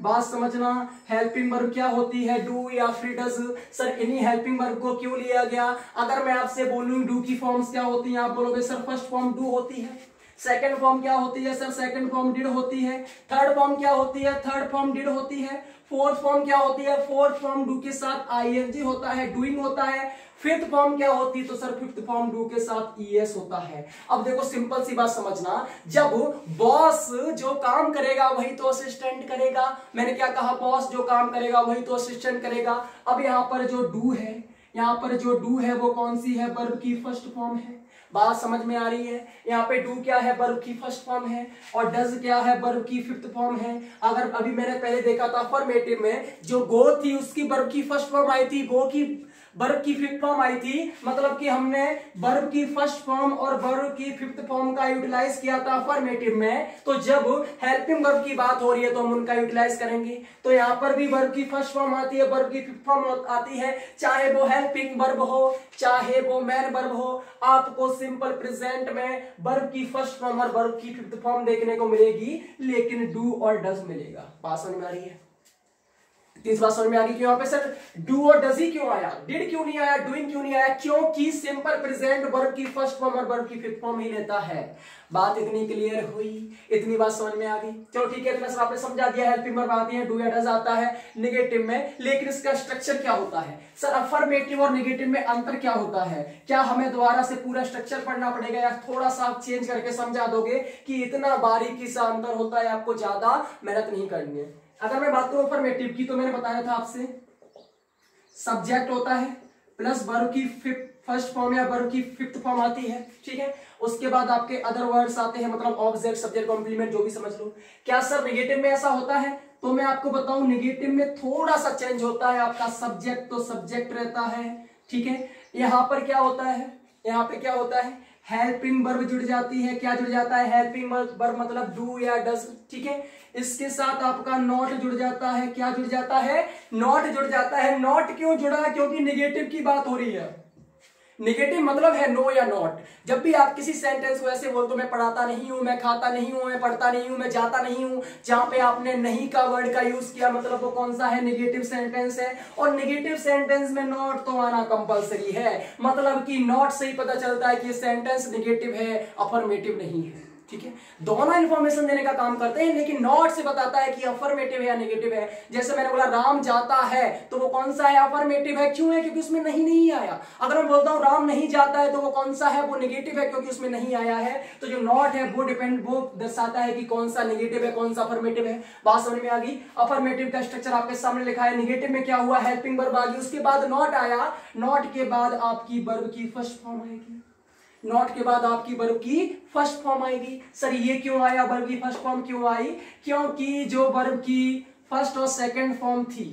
S1: बात समझना, हेल्पिंग वर्ब क्या होती है, डू या फिर डज। सर इन्हीं हेल्पिंग वर्ब को क्यों लिया गया। अगर मैं आपसे बोलूं डू की फॉर्म्स क्या होती हैं, आप बोलोगे सर फर्स्ट फॉर्म डू होती है, सेकंड फॉर्म क्या होती है, सर सेकंड फॉर्म डिड होती है, थर्ड फॉर्म क्या होती है, थर्ड फॉर्म डिड होती है, फोर्थ फॉर्म क्या होती है, फोर्थ फॉर्म डू के साथ ING होता है, डूइंग होता है, फिफ्थ फॉर्म क्या होती है, तो सर फिफ्थ फॉर्म डू के साथ ES होता है। अब देखो सिंपल सी बात समझना, जब बॉस जो काम करेगा वही तो असिस्टेंट करेगा। मैंने क्या कहा, बॉस जो काम करेगा वही तो असिस्टेंट करेगा। अब यहाँ पर जो डू है, यहाँ पर जो डू है वो कौन सी है, वर्ब की फर्स्ट फॉर्म है। बात समझ में आ रही है, यहाँ पे डू क्या है, वर्ब की फर्स्ट फॉर्म है और डज क्या है, वर्ब की फिफ्थ फॉर्म है। अगर अभी मैंने पहले देखा था अफर्मेटिव में जो गो थी उसकी वर्ब की फर्स्ट फॉर्म आई थी, गो की वर्ब की फिफ्थ फॉर्म आई थी, मतलब कि हमने वर्ब की फर्स्ट फॉर्म और वर्ब की फिफ्थ फॉर्म का यूटिलाइज किया था अफर्मेटिव में। तो जब हेल्पिंग वर्ब की बात हो रही है तो हम उनका यूटिलाइज करेंगे। तो यहाँ पर भी वर्ब की फर्स्ट फॉर्म आती है, वर्ब की फिफ्थ फॉर्म आती है, चाहे वो हेल्पिंग वर्ब हो चाहे वो मैन वर्ब हो। आपको सिंपल प्रेजेंट में वर्ब की फर्स्ट फॉर्म और वर्ब की फिफ्थ फॉर्म देखने को मिलेगी, लेकिन डू और डज मिलेगा। बात समझ में आ रही है, तीस बात समझ में आ गई कि यहाँ पे सर डू और डज ही क्यों आया, डिड क्यों नहीं आया, डूइंग क्यों नहीं आया, क्योंकि सिंपल प्रेजेंट वर्ब की फर्स्ट फॉर्म और वर्ब की फिफ्थ फॉर्म ही लेता है। बात इतनी क्लियर हुई, इतनी बात समझ में आ गई। चलो ठीक है, इतना सब आपने समझा दिया। हेल्पिंग वर्ब आती है, डू या डज आता है नेगेटिव में, लेकिन इसका स्ट्रक्चर क्या होता है। सर अफर्मेटिव और नेगेटिव में अंतर क्या होता है, क्या हमें दोबारा से पूरा स्ट्रक्चर पढ़ना पड़ेगा या थोड़ा सा आप चेंज करके समझा दोगे कि इतना बारीकी से अंतर होता है, आपको ज्यादा मेहनत नहीं करनी है। अगर मैं बात करूं अफर्मेटिव की तो मैंने बताया था आपसे सब्जेक्ट होता है प्लस वर्ब की फर्स्ट फॉर्म या वर्ब की फिफ्थ फॉर्म आती है, ठीक है। उसके बाद आपके अदर वर्ड्स आते हैं, मतलब ऑब्जेक्ट सब्जेक्ट कॉम्प्लीमेंट जो भी समझ लो। क्या सर नेगेटिव में ऐसा होता है, तो मैं आपको बताऊं नेगेटिव में थोड़ा सा चेंज होता है। आपका सब्जेक्ट तो सब्जेक्ट रहता है, ठीक है। यहां पर क्या होता है, यहाँ पे क्या होता है, हेल्पिंग वर्ब जुड़ जाती है। क्या जुड़ जाता है, हेल्पिंग वर्ब मतलब डू या डज, ठीक है। इसके साथ आपका नॉट जुड़ जाता है। क्या जुड़ जाता है, नॉट जुड़ जाता है। नॉट क्यों जुड़ा, क्योंकि नेगेटिव की बात हो रही है। नेगेटिव मतलब है नो या नॉट। जब भी आप किसी सेंटेंस को ऐसे बोलते हो, मैं पढ़ाता नहीं हूं, मैं खाता नहीं हूं, मैं पढ़ता नहीं हूं, मैं जाता नहीं हूं, जहां पे आपने नहीं का वर्ड का यूज किया, मतलब वो कौन सा है, नेगेटिव सेंटेंस है। और नेगेटिव सेंटेंस में नॉट तो आना कंपलसरी है, मतलब कि नॉट से ही पता चलता है कि ये सेंटेंस नेगेटिव है, अफर्मेटिव नहीं है, ठीक है, दोनों इंफॉर्मेशन देने का काम करते हैं, लेकिन नॉट से बताता है कि अफर्मेटिव है या नेगेटिव है। जैसे मैंने बोला राम जाता है, तो वो कौन सा है, अफर्मेटिव है। क्यों है, क्योंकि उसमें नहीं आया। अगर मैं बोलता हूं राम नहीं जाता है, तो वो कौन सा है, वो नेगेटिव है, क्योंकि उसमें नहीं आया है। तो जो नॉट है वो दर्शाता है कि कौन सा नेगेटिव है, कौन सा अफर्मेटिव है। बात समझ में आ गई। अफर्मेटिव का स्ट्रक्चर आपके सामने लिखा है। नेगेटिव में क्या हुआ, हेल्पिंग वर्ब आ गई, उसके बाद नॉट आया, नॉट के बाद आपकी वर्ब की फर्स्ट फॉर्म आएगी। नॉट के बाद आपकी वर्ब की फर्स्ट फॉर्म आएगी। सर ये क्यों आया, वर्ब की फर्स्ट फॉर्म क्यों आई, क्योंकि जो वर्ब की फर्स्ट और सेकंड फॉर्म थी,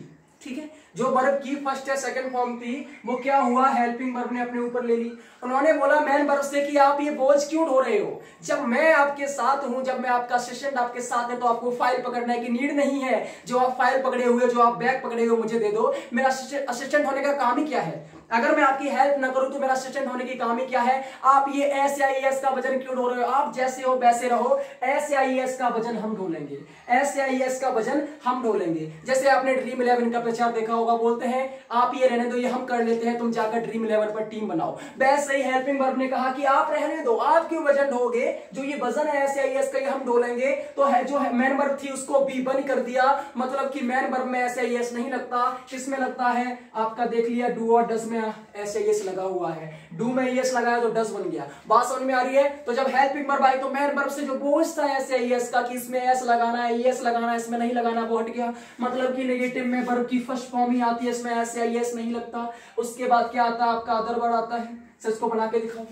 S1: ठीक है, जो वर्ब की फर्स्ट या सेकंड फॉर्म थी, वो क्या हुआ, हेल्पिंग वर्ब ने अपने ऊपर ले ली। उन्होंने बोला मैन वर्ब से कि आप ये बोझ क्यों ढो रहे हो, जब मैं आपके साथ हूं, जब मैं आपका असिस्टेंट आपके साथ है, तो आपको फाइल पकड़ने की नीड नहीं है। जो आप फाइल पकड़े हुए, जो आप बैग पकड़े हुए, मुझे दे दो। मेरा असिस्टेंट होने का काम ही क्या है। अगर मैं आपकी हेल्प ना करूं तो मेरा असिस्टेंट होने की काम ही क्या है। आप ये एस या ई एस का वजन क्यों ढो रहे हो, आप जैसे हो वैसे रहो। एस या ई एस का वजन हम ढो लेंगे, एस या ई एस का वजन हम ढो लेंगे। जैसे आपने ड्रीम 11 का प्रचार देखा होगा, बोलते हैं आप ये रहने दो, ये हम कर लेते हैं, तुम जाकर ड्रीम 11 पर टीम बनाओ। वैसे ही हेल्पिंग वर्ब ने कहा कि आप रहने दो, आप क्यों वजन ढोगे, जो ये वजन है एस या ई एस का, ये हम ढो लेंगे। तो है जो मैन वर्ब थी उसको बी बन कर दिया, मतलब कि मैन वर्ब में एस या ई एस नहीं लगता। किसमें लगता है, आपका देख लिया डू और डज में एस या ई एस लगा हुआ है। डू में ई एस लगाया तो डज बन गया। बात समझ में आ रही है। तो जब हेल्पिंग वर्ब आई तो मैन वर्ब से जो बोझ था एस या ई एस का कि इसमें एस लगाना है, ई एस लगाना है, इसमें नहीं लगाना, वो हट गया। मतलब कि नेगेटिव में वर्ब की फर्स्ट फॉर्म ही आती है, इसमें एस या ई एस नहीं लगता। उसके बाद क्या आता है, आपका अदर वर्ड आता है। सर इसको बना के दिखाओ,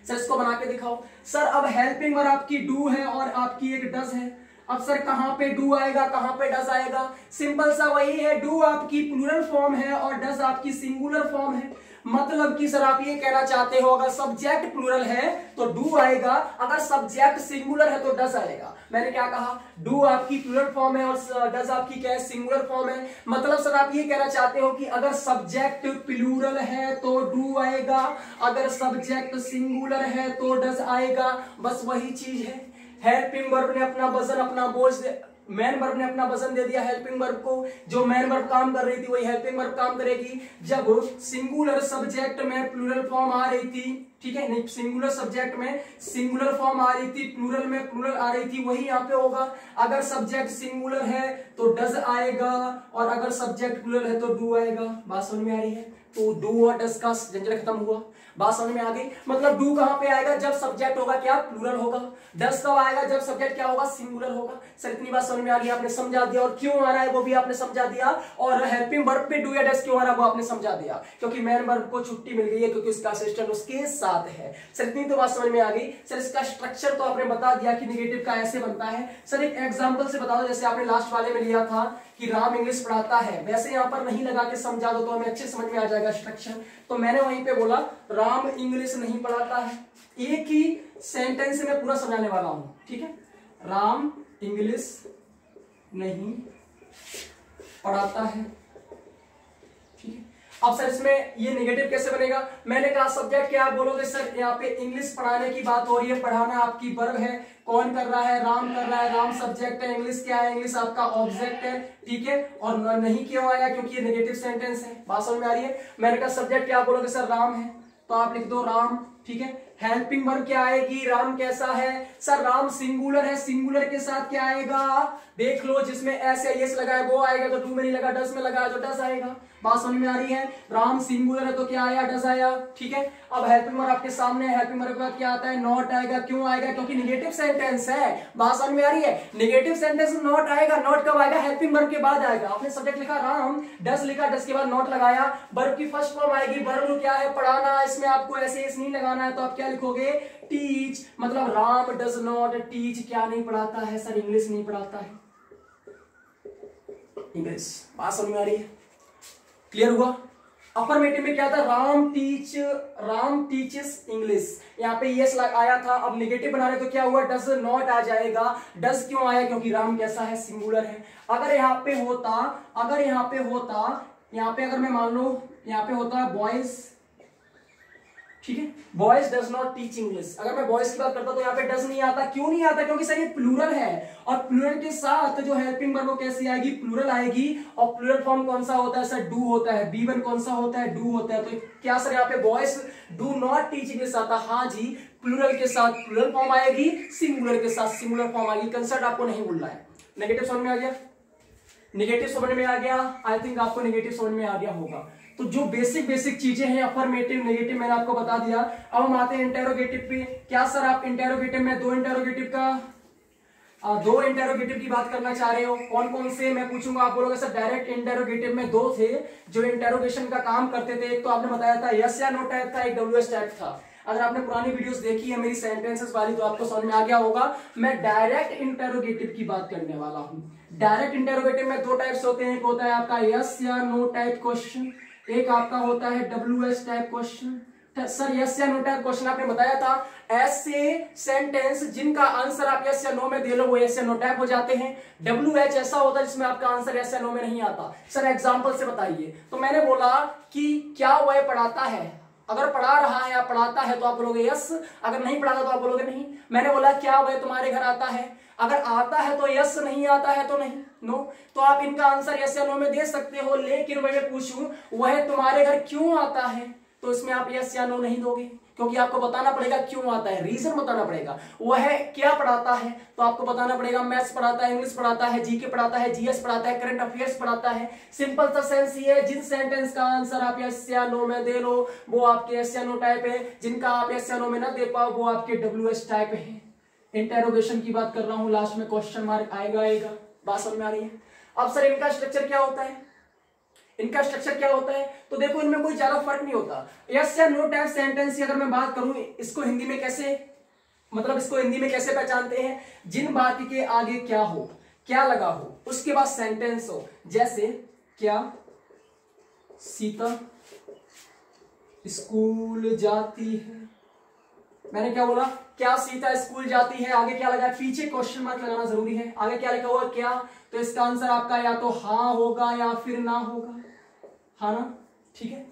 S1: सर इसको बना के दिखाओ। सर अब हेल्पिंग वर्ब आपकी डू है और आपकी एक डज है। अब सर कहां पे डू आएगा, कहां पे डज आएगा, सिंपल सा वही है। डू आपकी प्लूरल फॉर्म है और डज आपकी सिंगुलर फॉर्म है। मतलब कि सर आप ये कहना चाहते हो अगर सब्जेक्ट प्लूरल है तो डू आएगा, अगर सब्जेक्ट सिंगुलर है तो डज आएगा। मैंने क्या कहा, डू आपकी प्लूरल फॉर्म है और डज आपकी क्या है, सिंगुलर फॉर्म है। मतलब सर आप ये कहना चाहते हो कि अगर सब्जेक्ट प्लूरल है तो डू आएगा, अगर सब्जेक्ट सिंगुलर है तो डज आएगा। बस वही चीज है। हेल्पिंग वर्ब ने अपना वजन, अपना बोझ, मैन वर्ब ने अपना वजन दे दिया हेल्पिंग वर्ब को। जो मैन वर्ब काम कर रही थी वही हेल्पिंग वर्ब काम करेगी। जब सिंगुलर सब्जेक्ट में प्लूरल फॉर्म आ रही थी, ठीक है, नहीं, सिंगुलर सब्जेक्ट में सिंगुलर फॉर्म आ रही थी, प्लूरल में प्लूरल आ रही थी, वही यहाँ पे होगा। अगर सब्जेक्ट सिंगुलर है तो डज आएगा और अगर सब्जेक्ट प्लूरल है तो डू आएगा। बात समझ में आ रही है। तो डू और डज का झंझट खत्म हुआ। बात समझ में आ गई। मतलब डू कहां पे आएगा, जब सब्जेक्ट होगा क्या, प्लूरल होगा। डज कब आएगा, जब सब्जेक्ट क्या होगा, सिंगुलर होगा। सर इतनी बात समझ में आ गई, आपने समझा दिया। और क्यों आ रहा है वो भी आपने समझा दिया। और हेल्पिंग वर्ब पे डू या डज क्यों आ रहा है वो आपने समझा दिया, क्योंकि मैन वर्ब को छुट्टी मिल गई है, क्योंकि उसका असिस्टेंट उसके साथ है। सर इतनी तो बात समझ में आ गई। सर इसका स्ट्रक्चर तो आपने बता दिया कि नेगेटिव का ऐसे बनता है। सर एक एग्जाम्पल से बता दो, जैसे आपने लास्ट वाले में लिया था कि राम इंग्लिश पढ़ाता है, वैसे यहां पर नहीं लगा के समझा दो तो हमें अच्छे समझ में आ जाएगा स्ट्रक्चर। तो मैंने वहीं पे बोला राम इंग्लिश नहीं पढ़ाता है, एक ही सेंटेंस में पूरा समझाने वाला हूं, ठीक है। राम इंग्लिश नहीं पढ़ाता है, ठीक है। अब सर इसमें ये नेगेटिव कैसे बनेगा, मैंने कहा सब्जेक्ट क्या, आप बोलोगे सर यहाँ पे इंग्लिश पढ़ाने की बात हो रही है, पढ़ाना आपकी वर्ब है, कौन कर रहा है, राम कर रहा है, राम सब्जेक्ट है, इंग्लिश क्या है, इंग्लिश आपका ऑब्जेक्ट है, ठीक है। और नहीं क्यों आया, क्योंकि ये नेगेटिव सेंटेंस है। बात समझ में आ रही है। मैंने कहा सब्जेक्ट क्या, आप बोलोगे सर राम है, तो आप लिख दो राम, ठीक है। हेल्पिंग वर्ब क्या आएगी, राम कैसा है, सर राम सिंगुलर है, सिंगुलर के साथ क्या आएगा, देख लो, जिसमें एस या एस लगा है वो आएगा, तो डू में नहीं लगा, डस में लगा तो डस आएगा। बात समझ में आ रही है। राम सिंगुलर है तो क्या आया, डस आया, ठीक है। अब हेल्पिंग वर्ब आपके सामने है, हेल्पिंग वर्ब के बाद क्या आता है, नॉट आएगा। क्यों आएगा, क्योंकि नेगेटिव सेंटेंस है। बात समझ में आ रही है। नेगेटिव सेंटेंस में नॉट आएगा। नॉट कब आएगा, हेल्पिंग वर्ब के बाद आएगा। आपने सब्जेक्ट लिखा राम, डस लिखा, डस के बाद नॉट लगाया, वर्ब की फर्स्ट फॉर्म आएगी। वर्ब क्या है, पढ़ाना, इसमें आपको ऐसे एस नहीं लगाना है, तो आप क्या लिखोगे, टीच। मतलब राम डज नॉट टीच, क्या नहीं पढ़ाता है, सर इंग्लिश नहीं पढ़ाता है, इंग्लिश। बात समझ में आ रही है, क्लियर हुआ। अफर्मेटिव में क्या था, राम टीचेस इंग्लिश, यहाँ पे यस आया था। अब नेगेटिव बना रहे तो क्या हुआ, डज नॉट आ जाएगा। डज क्यों आया, क्योंकि राम कैसा है, सिंगुलर है। अगर यहाँ पे होता, यहाँ पे अगर मैं मान लो यहाँ पे होता है बॉयज, ठीक है। Boys does not teach English, अगर मैं बॉयज की बात करता तो यहाँ पे डज नहीं आता, क्यों नहीं आता, क्योंकि सर ये प्लूरल है और प्लूरल के साथ जो हेल्पिंग वर्ब वो कैसी आएगी, प्लूरल आएगी। और प्लूरल फॉर्म कौन सा होता है सर, डू होता है। B1 कौन सा होता है, डू होता है। तो क्या सर यहाँ पे boys do not teach English आता, हाँ जी, प्लूरल के साथ प्लूरल फॉर्म आएगी, सिंगुलर के साथ सिंगुलर फॉर्म आएगी। कंसेप्ट आपको नहीं भूलना है। नेगेटिव समझ में आ गया, नेगेटिव समझ में आ गया, आई थिंक आपको नेगेटिव समझ में आ गया होगा। तो जो बेसिक चीजें हैं अफर्मेटिव नेगेटिव मैंने आपको बता दिया। अब हम आते हैं इंटेरोगेटिव पे। क्या सर आप इंटेरोगेटिव में दो इंटेरोगेटिव की बात करना चाह रहे हो, कौन कौन से मैं पूछूंगा, आप बोलोगे सर डायरेक्ट इंटेरोगेटिव में दो थे जो इंटेरोगेशन का काम करते थे। एक तो आपने बताया था यस या नो टाइप था, एक WS टाइप था। अगर आपने पुरानी वीडियोस देखी है मेरी सेंटेंसेस वाली तो आपको समझ में आ गया होगा। मैं डायरेक्ट इंटेरोगेटिव की बात करने वाला हूं। डायरेक्ट इंटेरोगेटिव में दो टाइप्स होते हैं, एक होता है आपका यस या नो टाइप क्वेश्चन, एक आपका होता है WS type question. Sir yes या नो टाइप क्वेश्चन आपने बताया था ऐसे सेंटेंस जिनका आंसर आप यस या नो में दे लो वो यस या नो टाइप हो जाते हैं। WH ऐसा होता है जिसमें आपका आंसर यस या नो में नहीं आता। सर एग्जांपल से बताइए। तो मैंने बोला कि क्या वह पढ़ाता है, अगर पढ़ा रहा है या पढ़ाता है तो आप बोलोगे यस, अगर नहीं पढ़ाता तो आप बोलोगे नहीं। मैंने बोला क्या वह तुम्हारे घर आता है, अगर आता है तो यस, नहीं आता है तो नहीं, नो। तो आप इनका आंसर यस या नो में दे सकते हो। लेकिन मैं पूछूं वह तुम्हारे घर क्यों आता है, तो इसमें आप यस या नो नहीं दोगे, क्योंकि आपको बताना पड़ेगा क्यों आता है, रीजन बताना पड़ेगा। वह क्या पढ़ाता है तो आपको बताना पड़ेगा मैथ्स पढ़ाता है, इंग्लिश पढ़ाता है, जीके पढ़ाता है, जीएस पढ़ाता है, करंट अफेयर्स पढ़ाता है। सिंपल सा सेंस ये है, जिन सेंटेंस का आंसर आप यस या नो में दे लो वो आपके यस या नो टाइप है, जिनका आप यस या नो में ना दे पाओ वो आपके WS टाइप है। इंटेरोगेशन की बात कर रहा हूं, लास्ट में क्वेश्चन मार्क आएगा। बात समझ में आ रही है। अब सर इनका स्ट्रक्चर क्या होता है, इनका स्ट्रक्चर क्या होता है, तो देखो इनमें कोई ज्यादा फर्क नहीं होता। यस या नो टाइप सेंटेंस की अगर मैं बात करूं, इसको हिंदी में कैसे, मतलब इसको हिंदी में कैसे पहचानते हैं, जिन बात के आगे क्या हो, क्या लगा हो, उसके बाद सेंटेंस हो। जैसे क्या सीता स्कूल जाती है, मैंने क्या बोला, क्या सीता स्कूल जाती है, आगे क्या लगा है, पीछे क्वेश्चन मार्क लगाना जरूरी है। आगे क्या लिखा हुआ क्या, तो इसका आंसर आपका या तो हाँ होगा या फिर ना होगा, हाँ ना, ठीक है।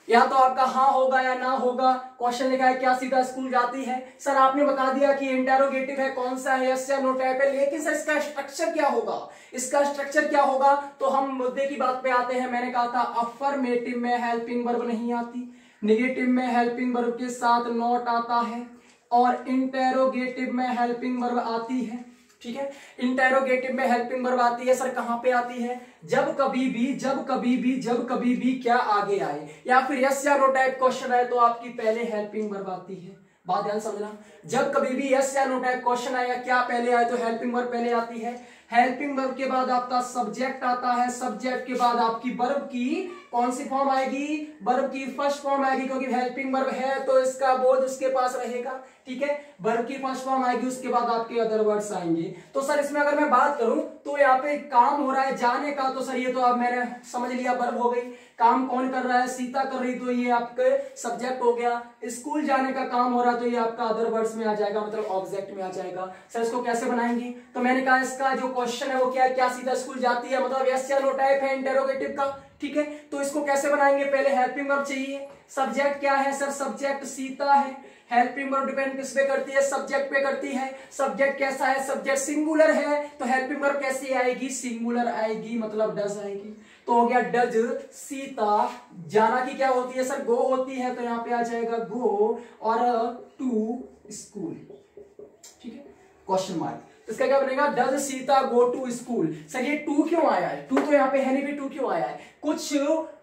S1: या तो आपका हाँ होगा या ना होगा। क्वेश्चन लिखा है क्या सीता स्कूल जाती है, सर आपने बता दिया कि इंटेरोगेटिव है, कौन सा है, यस या नो टाइप है। लेकिन सर इसका स्ट्रक्चर क्या होगा, इसका स्ट्रक्चर क्या होगा, तो हम मुद्दे की बात पे आते हैं। मैंने कहा था अफर्मेटिव में हेल्पिंग वर्ब नहीं आती, नेगेटिव में हेल्पिंग वर्ब के साथ नॉट आता है, और इंटेरोगेटिव में हेल्पिंग वर्ब आती है, ठीक है। इंटेरोगेटिव में हेल्पिंग वर्ब आती है, सर कहां पे आती है, जब कभी भी क्या आगे आए, या फिर यस या नो टाइप क्वेश्चन आए तो आपकी पहले हेल्पिंग वर्ब आती है। बात ध्यान समझना, जब कभी भी यस या नो टाइप क्वेश्चन आया क्या पहले आए, तो हेल्पिंग वर्ब पहले आती है। हेल्पिंग वर्ब के बाद आपका सब्जेक्ट आता है, सब्जेक्ट के बाद आपकी वर्ब की कौन सी फॉर्म आएगी, वर्ब की फर्स्ट फॉर्म आएगी, क्योंकि हेल्पिंग वर्ब है तो इसका बोझ उसके पास रहेगा, ठीक है। वर्ब की फर्स्ट फॉर्म आएगी, उसके बाद आपके अदर वर्ड्स आएंगे। तो सर इसमें अगर मैं बात करूं तो यहाँ पे काम हो रहा है जाने का, तो सर ये तो अब मैंने समझ लिया वर्ब हो गई। काम कौन कर रहा है, सीता कर रही, तो ये आपके सब्जेक्ट हो गया। स्कूल जाने का काम हो रहा है तो ये आपका अदर वर्ड्स में आ जाएगा, मतलब ऑब्जेक्ट में आ जाएगा। सर इसको कैसे बनाएंगे, तो मैंने कहा इसका जो क्वेश्चन है वो क्या है, क्या सीता स्कूल जाती है, मतलब यस या नो टाइप है इंटेरोगेटिव का, ठीक है। तो इसको कैसे बनाएंगे, पहले हेल्पिंग वर्ब चाहिए। सब्जेक्ट क्या है सर, सब्जेक्ट सीता है। हेल्पिंग वर्ब डिपेंड किस पे करती है, सब्जेक्ट पे करती है। सब्जेक्ट कैसा है, सब्जेक्ट सिंगुलर है, तो हेल्पिंग वर्ब कैसी आएगी, सिंगुलर आएगी, मतलब डज आएगी। तो हो गया डज सीता, जाना की क्या होती है सर, गो होती है, तो यहाँ पे आ जाएगा गो, और टू स्कूल, ठीक है, क्वेश्चन मार्क। इसका क्या बनेगा, does Sita go to school. Sir ये टू क्यों आया है, टू तो यहाँ पे है नहीं, भी टू क्यों आया है। कुछ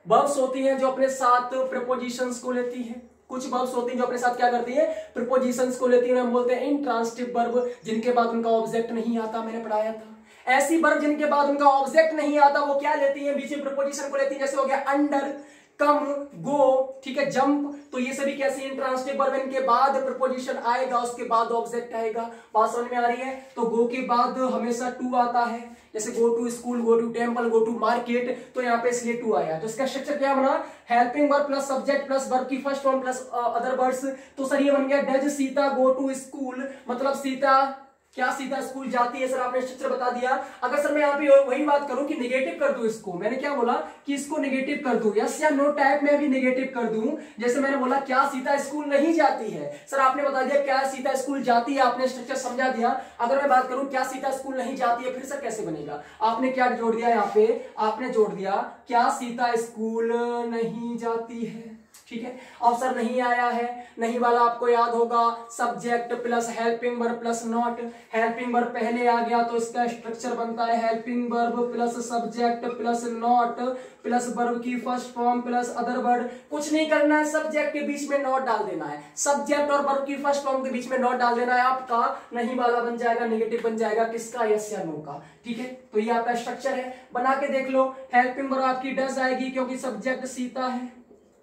S1: वर्ब्स होती हैं जो अपने साथ प्रीपोजिशंस को लेती हैं, कुछ वर्ब्स होती हैं जो अपने साथ क्या करती है, प्रीपोजिशंस को लेती है, हम बोलते हैं इंट्रांसिटिव वर्ब, जिनके बाद उनका ऑब्जेक्ट नहीं आता, मैंने पढ़ाया था। ऐसी वर्ब जिनके बाद उनका ऑब्जेक्ट नहीं आता वो क्या लेती है, बीच में प्रीपोजिशन को लेती है, जैसे हो गया अंडर, कम, गो, ठीक है, जंप। तो ये सभी कैसी इंट्रांसिटिव वर्ब, इनके बाद प्रीपोजिशन आएगा, उसके बाद ऑब्जेक्ट आएगा। बात समझ में आ रही है। तो गो के बाद हमेशा टू आता है, जैसे go to school, go to temple, go to market, तो यहाँ पे इसलिए टू आया। तो इसका स्ट्रक्चर क्या बना, helping verb plus subject plus verb की first form plus other words. तो सर ये बन गया does Sita go to school, मतलब सीता क्या सीता स्कूल जाती है? सर आपने स्ट्रक्चर बता दिया। अगर सर मैं यहाँ पे वही बात करूं कि नेगेटिव कर दूं इसको, मैंने क्या बोला कि इसको नेगेटिव कर दूं, यस या नो टाइप में भी नेगेटिव कर दूं। जैसे मैंने बोला क्या सीता स्कूल नहीं जाती है, सर आपने बता दिया क्या सीता स्कूल जाती है, आपने स्ट्रक्चर समझा दिया। अगर मैं बात करूं क्या सीता स्कूल नहीं जाती है, फिर सर कैसे बनेगा? आपने क्या जोड़ दिया यहाँ पे, आपने जोड़ दिया क्या सीता स्कूल नहीं जाती है, ठीक है। ऑप्शन नहीं आया है, नहीं वाला आपको याद होगा, subject plus helping verb plus not. Helping verb पहले आ गया तो इसका स्ट्रक्चर बनता है helping verb plus subject plus not plus verb की first form plus other word. कुछ नहीं करना है, सब्जेक्ट के बीच में नॉट डाल देना है, सब्जेक्ट और वर्ब की फर्स्ट फॉर्म के बीच में नॉट डाल देना है। आपका नहीं वाला बन जाएगा, नेगेटिव बन जाएगा, किसका? यस या नो का, ठीक है। तो ये आपका स्ट्रक्चर है, बना के देख लो। हेल्पिंग वर्ब आपकी डज आएगी क्योंकि सब्जेक्ट सीता है,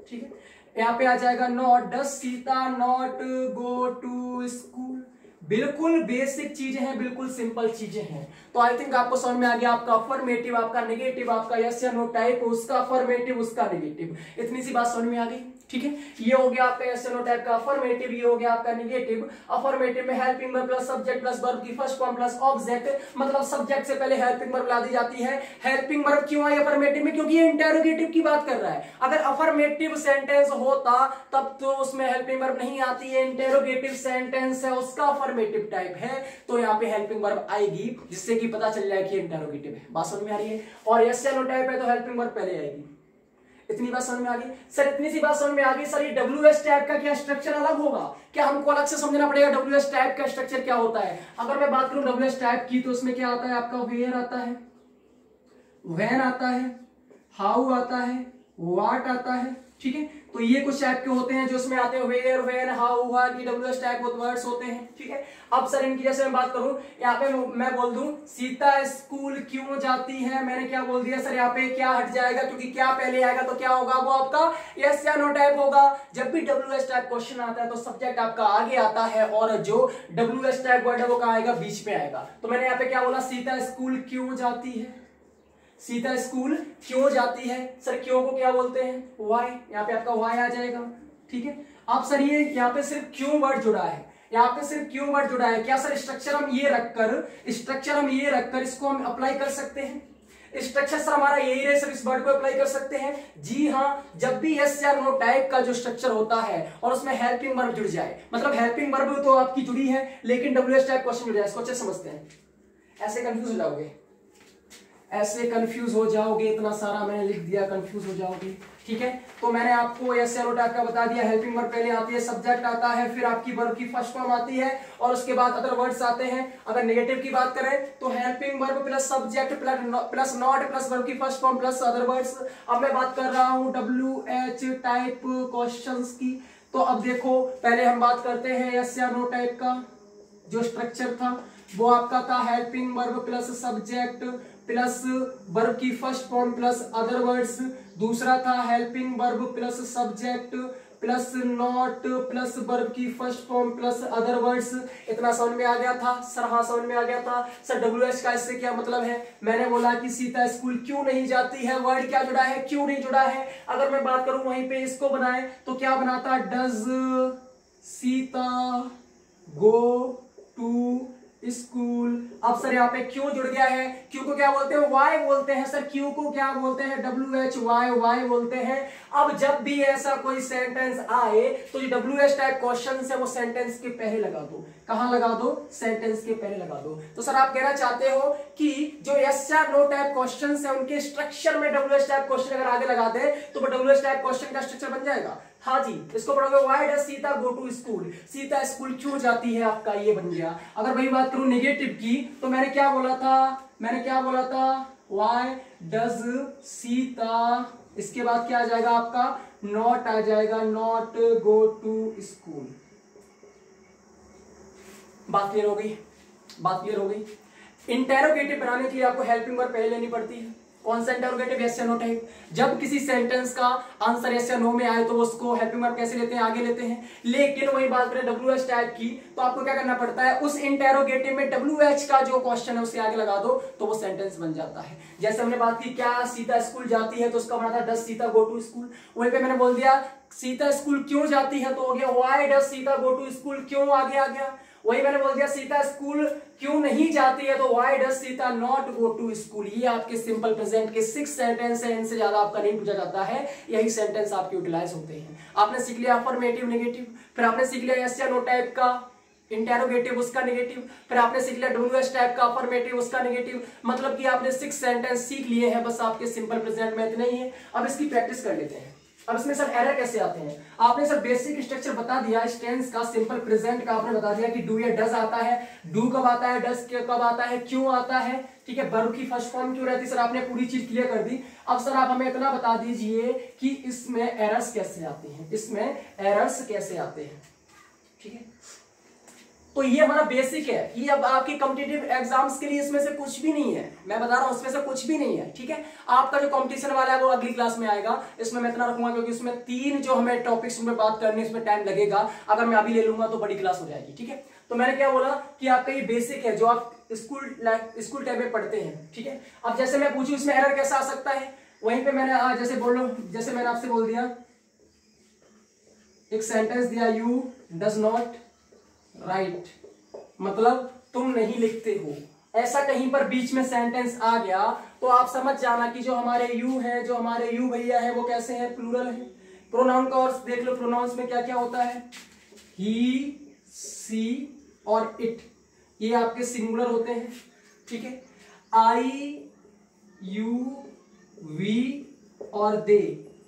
S1: ठीक है। यहाँ पे आ जाएगा not, does Sita not go to school. बिल्कुल बेसिक चीजें हैं, बिल्कुल सिंपल चीजें हैं। तो आई थिंक आपको समझ में आ गया, आपका अफर्मेटिव, आपका नेगेटिव, आपका यस या नो टाइप, उसका अफर्मेटिव, उसका नेगेटिव, इतनी सी बात समझ में आ गई, ठीक है। ये हो गया आपका यस या नो टाइप का अफर्मेटिव, ये हो गया आपका नेगेटिव। अफर्मेटिव में helping verb plus subject plus verb की फर्स्ट फॉर्म प्लस ऑब्जेक्ट, मतलब सब्जेक्ट से पहले हेल्पिंग वर्ब ला दी जाती है। हेल्पिंग वर्ब क्यों आई अफर्मेटिव में? क्योंकि ये इंटेरोगेटिव की बात कर रहा है। अगर अफर्मेटिव सेंटेंस होता तब तो उसमें हेल्पिंग वर्ब नहीं आती है, इंटेरोगेटिव सेंटेंस है, उसका अफर्मेटिव टाइप है, तो यहाँ पे हेल्पिंग वर्ब आएगी, जिससे कि पता चल जाए कि इंटेरोगेटिव है। बात समझ में आ रही है? और यस या नो टाइप है तो हेल्पिंग वर्ब पहले आएगी। इतनी बात समझ में आ गई? सर इतनी सी बात समझ में आ गई। सर ये WH टाइप का क्या स्ट्रक्चर अलग होगा क्या? हमको अलग से समझना पड़ेगा WH टाइप का स्ट्रक्चर क्या होता है। अगर मैं बात करूं WH टाइप की तो उसमें क्या आता है आपका? वेयर आता है, व्हेन आता है, हाउ आता है, व्हाट आता है, ठीक है। तो ये कुछ टाइप के होते हैं जो इसमें आते हैं, वेयर, व्हेन, हाउ, व्हाट, ये WH टाइप वर्ड्स होते हैं, ठीक है। अब सर इनकी जैसे मैं बात करूं, यहाँ पे मैं बोल दूं सीता स्कूल क्यों जाती है, मैंने क्या बोल दिया सर? यहाँ पे क्या हट जाएगा, क्योंकि क्या पहले आएगा तो क्या होगा? वो आपका यस या नो टाइप होगा। जब भी WH टाइप क्वेश्चन आता है तो सब्जेक्ट आपका आगे आता है और जो WH टाइप वर्ड है वो कहाँ आएगा? बीच में आएगा। तो मैंने यहाँ पे क्या बोला? सीता स्कूल क्यों जाती है, सीता स्कूल क्यों जाती है। सर क्यों को क्या बोलते हैं? वाई, यहाँ पे आपका वाई आ जाएगा, ठीक है। अब सर ये यहाँ पे सिर्फ क्यों वर्ड जुड़ा है, यहाँ पे सिर्फ क्यों वर्ड जुड़ा है। क्या सर स्ट्रक्चर हम ये रखकर इसको हम अप्लाई कर सकते हैं? स्ट्रक्चर सर हमारा यही रहे, सर इस वर्ड को अप्लाई कर सकते हैं। जी हाँ, जब भी यस या नो टाइप का जो स्ट्रक्चर होता है और उसमें हेल्पिंग वर्ब जुड़ जाए, मतलब हेल्पिंग वर्ब तो आपकी जुड़ी है लेकिन WH टाइप क्वेश्चन जुड़ जाए, इसको अच्छे समझते हैं। ऐसे कंफ्यूज हो जाओगे, ऐसे कंफ्यूज हो जाओगे, इतना सारा मैंने लिख दिया, कंफ्यूज हो जाओगे, ठीक है। तो मैंने आपको यस या नो टाइप का बता दिया। हेल्पिंग वर्ब पहले आती है, सब्जेक्ट आता है, फिर आपकी वर्ब की फर्स्ट फॉर्म आती है और उसके बाद अदर वर्ड्स आते हैं। अगर नेगेटिव की बात करें तो helping verb plus subject plus not plus verb की first form plus other words. अब मैं बात कर रहा हूं WH टाइप क्वेश्चंस की। तो अब देखो, पहले हम बात करते हैं यस या नो टाइप का जो स्ट्रक्चर था वो आपका था helping verb plus subject plus verb की first form plus other words. दूसरा था helping verb plus subject plus not plus verb की first form plus other words. इतना समझ में आ गया था सर? हाँ समझ में आ गया था सर। WH का इससे क्या मतलब है? मैंने बोला कि सीता स्कूल क्यों नहीं जाती है, वर्ड क्या जुड़ा है? क्यों नहीं जुड़ा है। अगर मैं बात करूं वहीं पे इसको बनाए तो क्या बनाता? Does Sita go to school. अब सर यहाँ पे क्यों जुड़ गया है? क्यों को क्या बोलते हैं? वाई बोलते हैं सर। क्यों को क्या बोलते हैं? WH वाई बोलते हैं। अब जब भी ऐसा कोई सेंटेंस आए तो जो WH टाइप क्वेश्चन है वो सेंटेंस के पहले लगा दो। कहां लगा दो? सेंटेंस के पहले लगा दो। तो सर आप कहना चाहते हो कि जो यस या नो टाइप क्वेश्चन है उनके स्ट्रक्चर में WH टाइप क्वेश्चन अगर आगे लगा दे तो वो WH टाइप क्वेश्चन का स्ट्रक्चर बन जाएगा। हाँ जी, इसको पढ़ोगे why does Sita go to school, Sita school क्यों जाती है, आपका ये बन गया। अगर वही बात करूं नेगेटिव की तो मैंने क्या बोला था? व्हाई डज सीता, इसके बाद क्या आ जाएगा आपका? नॉट आ जाएगा, नॉट गो टू स्कूल। बात क्लियर हो गई? इंटेरोगेटिव बनाने के लिए आपको हेल्पिंग वर्ब पहले लेनी पड़ती है। कौन सा इंटेरोगेटिव? यस या नो टाइप। जब किसी सेंटेंस का आंसर यस या नो में आए तो उसको हेल्पिंग वर्ब कैसे लेते हैं? आगे लेते हैं। लेकिन वही बात करें WH टाइप की तो आपको क्या करना पड़ता है? उस इंटेरोगेटिव में WH का जो क्वेश्चन है उसे आगे लगा दो तो वो सेंटेंस बन जाता है। जैसे हमने बात की क्या सीता स्कूल जाती है तो उसका बना था does Sita go to school. वहीं पे मैंने बोल दिया सीता स्कूल क्यों जाती है तो हो गया why does Sita go to school. क्यों आगे आ गया? वही मैंने बोल दिया सीता स्कूल क्यों नहीं जाती है, तो why does Sita not go to school. ये आपके सिंपल प्रेजेंट के 6 सेंटेंस है, इनसे ज्यादा आपका नहीं पूछा जाता है, यही सेंटेंस आपके यूटिलाइज होते हैं। आपने सीख लिया अफर्मेटिव नेगेटिव, फिर आपने सीख लिया यस या नो टाइप का इंटेरोगेटिव उसका नेगेटिव, फिर आपने सीख लिया डब्ल्यूएस टाइप का अफर्मेटिव उसका नेगेटिव। मतलब कि आपने 6 सेंटेंस सीख लिए हैं बस आपके सिंपल प्रेजेंट में, इतने ही है। अब इसकी प्रैक्टिस कर लेते हैं। अब इसमें सर एरर कैसे आते हैं, आपने सर बेसिक स्ट्रक्चर बता दिया इस टेंस का, सिंपल प्रेजेंट का आपने बता दिया कि डू या डज आता है, डू कब आता है, डज कब आता है, क्यों आता है, ठीक है, वर्ब की फर्स्ट फॉर्म क्यों रहती है, सर आपने पूरी चीज क्लियर कर दी। अब सर आप हमें इतना बता दीजिए कि इसमें एरर्स कैसे आते हैं, इसमें एरर्स कैसे आते हैं, ठीक है। तो ये हमारा बेसिक है, ये अब आपके कॉम्पिटिटिव एग्जाम्स के लिए इसमें से कुछ भी नहीं है, मैं बता रहा हूं इसमें से कुछ भी नहीं है, ठीक है। आपका जो कंपटीशन वाला है वो अगली क्लास में आएगा, इसमें मैं इतना रखूंगा क्योंकि इसमें 3 जो हमें टॉपिक्स में बात करनी है, इसमें टाइम लगेगा, अगर मैं अभी ले लूंगा तो बड़ी क्लास हो जाएगी, ठीक है। तो मैंने क्या बोला कि आपका ये बेसिक है जो आप स्कूल टाइम में पढ़ते हैं, ठीक है। अब जैसे मैं पूछूं इसमें एरर कैसा आ सकता है, वहीं पे मैंने जैसे बोलो, जैसे मैंने आपसे बोल दिया एक सेंटेंस दिया, यू डज नॉट राइट, मतलब तुम नहीं लिखते हो, ऐसा कहीं पर बीच में सेंटेंस आ गया तो आप समझ जाना कि जो हमारे यू है, जो हमारे यू भैया है वो कैसे है, प्लूरल है। प्रोनाउन का और देख लो, प्रोनाउंस में क्या क्या होता है, ही, सी और इट, ये आपके सिंगुलर होते हैं, ठीक है। आई, यू, वी और दे,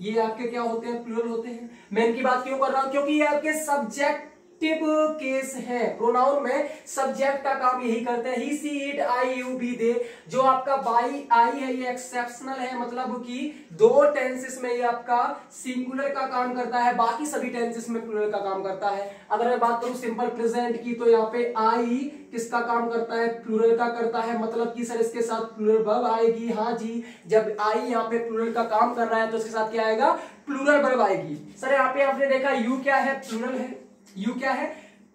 S1: ये आपके क्या होते हैं, प्लूरल होते हैं। मैं इनकी बात क्यों कर रहा हूं, क्योंकि ये आपके सब्जेक्टिव केस है। प्रोनाउन में सब्जेक्ट का काम यही करते हैं, ही, सी, इट, आई, यू, वी, दे। जो आपका बाई आई है ये एक्सेप्शनल है, मतलब कि 2 टेंसेस में ये आपका सिंगुलर का काम करता है, बाकी सभी टेंसेस में प्लूरल का काम करता है। अगर मैं बात करूं सिंपल प्रेजेंट की, तो यहाँ पे आई किसका काम करता है, प्लूरल का करता है, मतलब कि सर इसके साथ प्लूरल वर्ब आएगी। हाँ जी, जब आई यहाँ पे प्लूरल का काम कर रहा है तो इसके साथ क्या आएगा, प्लूरल वर्ब आएगी। सर यहाँ पे आपने देखा यू क्या है, प्लूरल है, यू क्या है,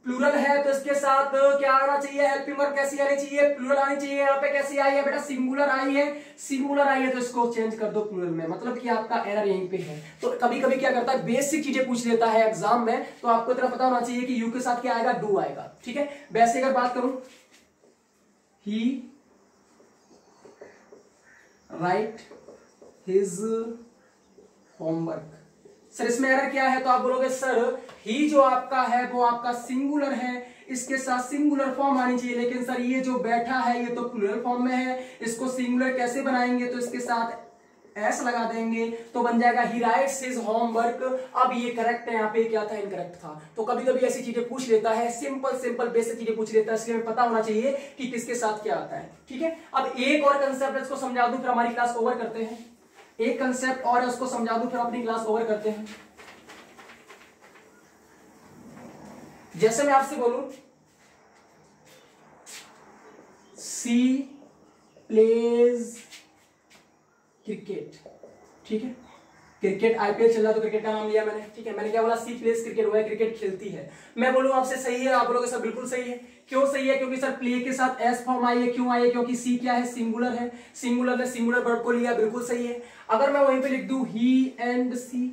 S1: प्लूरल है, तो इसके साथ क्या आना चाहिए, हेल्पिंग वर्ब कैसी आनी चाहिए, प्लूरल आनी चाहिए। यहाँ पे कैसी आई है बेटा, सिंगुलर आई है, सिंगुलर आई है, तो इसको चेंज कर दो प्लूरल में, मतलब कि आपका एरर यहीं पे है। तो कभी कभी क्या करता है, बेसिक चीजें पूछ लेता है एग्जाम में, तो आपको इतना पता होना चाहिए कि यू के साथ क्या आएगा, डू आएगा, ठीक है। वैसे अगर बात करूं, ही राइट हिज होमवर्क, सर इसमें एरर क्या है, तो आप बोलोगे सर ही जो आपका है वो आपका सिंगुलर है, इसके साथ सिंगुलर फॉर्म आनी चाहिए, लेकिन सर ये जो बैठा है ये तो प्लूरल फॉर्म में है, इसको सिंगुलर कैसे बनाएंगे, तो इसके साथ एस लगा देंगे तो बन जाएगा ही राइट्स हिज होमवर्क। अब ये करेक्ट है, यहाँ पे क्या था, इनकरेक्ट था। तो कभी कभी ऐसी चीजें पूछ लेता है, सिंपल बेसिक चीजें पूछ लेता है, इसलिए हमें पता होना चाहिए कि किसके साथ क्या आता है, ठीक है। अब एक और कंसेप्ट इसको समझा दूं फिर हमारी क्लास ओवर करते हैं, एक कंसेप्ट और उसको समझा दूं फिर अपनी क्लास ओवर करते हैं। जैसे मैं आपसे बोलूं सी प्लेज क्रिकेट, ठीक है, क्रिकेट आईपीएल चल रहा तो क्रिकेट का नाम लिया मैंने, ठीक है। मैंने क्या बोला, सी प्लेज क्रिकेट, वो है क्रिकेट खेलती है। मैं बोलूं आपसे सही है, आप बोलोगे सर बिल्कुल सही है। क्यों सही है, क्योंकि सर प्ले के साथ एस फॉर्म आई है, क्यों आई है, क्योंकि सी क्या है, सिंगुलर है, सिंगुलर ने सिंगुलर वर्ब को लिया, बिल्कुल सही है। अगर मैं वहीं पे लिख दूं ही एंड सी,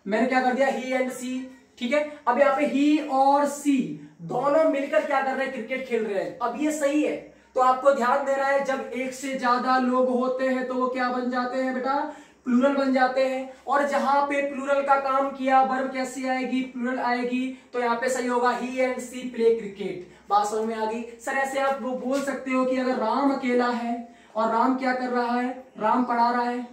S1: मैंने क्या कर दिया, ही एंड सी, ठीक है। अब यहाँ पे ही और सी दोनों मिलकर क्या कर रहे हैं, क्रिकेट खेल रहे हैं। अब ये सही है, तो आपको ध्यान देना है, जब एक से ज्यादा लोग होते हैं तो वो क्या बन जाते हैं बेटा, प्लूरल बन जाते हैं। और जहां पे प्लूरल का काम किया, वर्ब कैसी आएगी, प्लूरल आएगी, तो यहाँ पे सही होगा ही एंड सी प्ले क्रिकेट। बात समझ में आ गई। सर ऐसे आप वो बोल सकते हो कि अगर राम अकेला है और राम क्या कर रहा है, राम पढ़ा रहा है,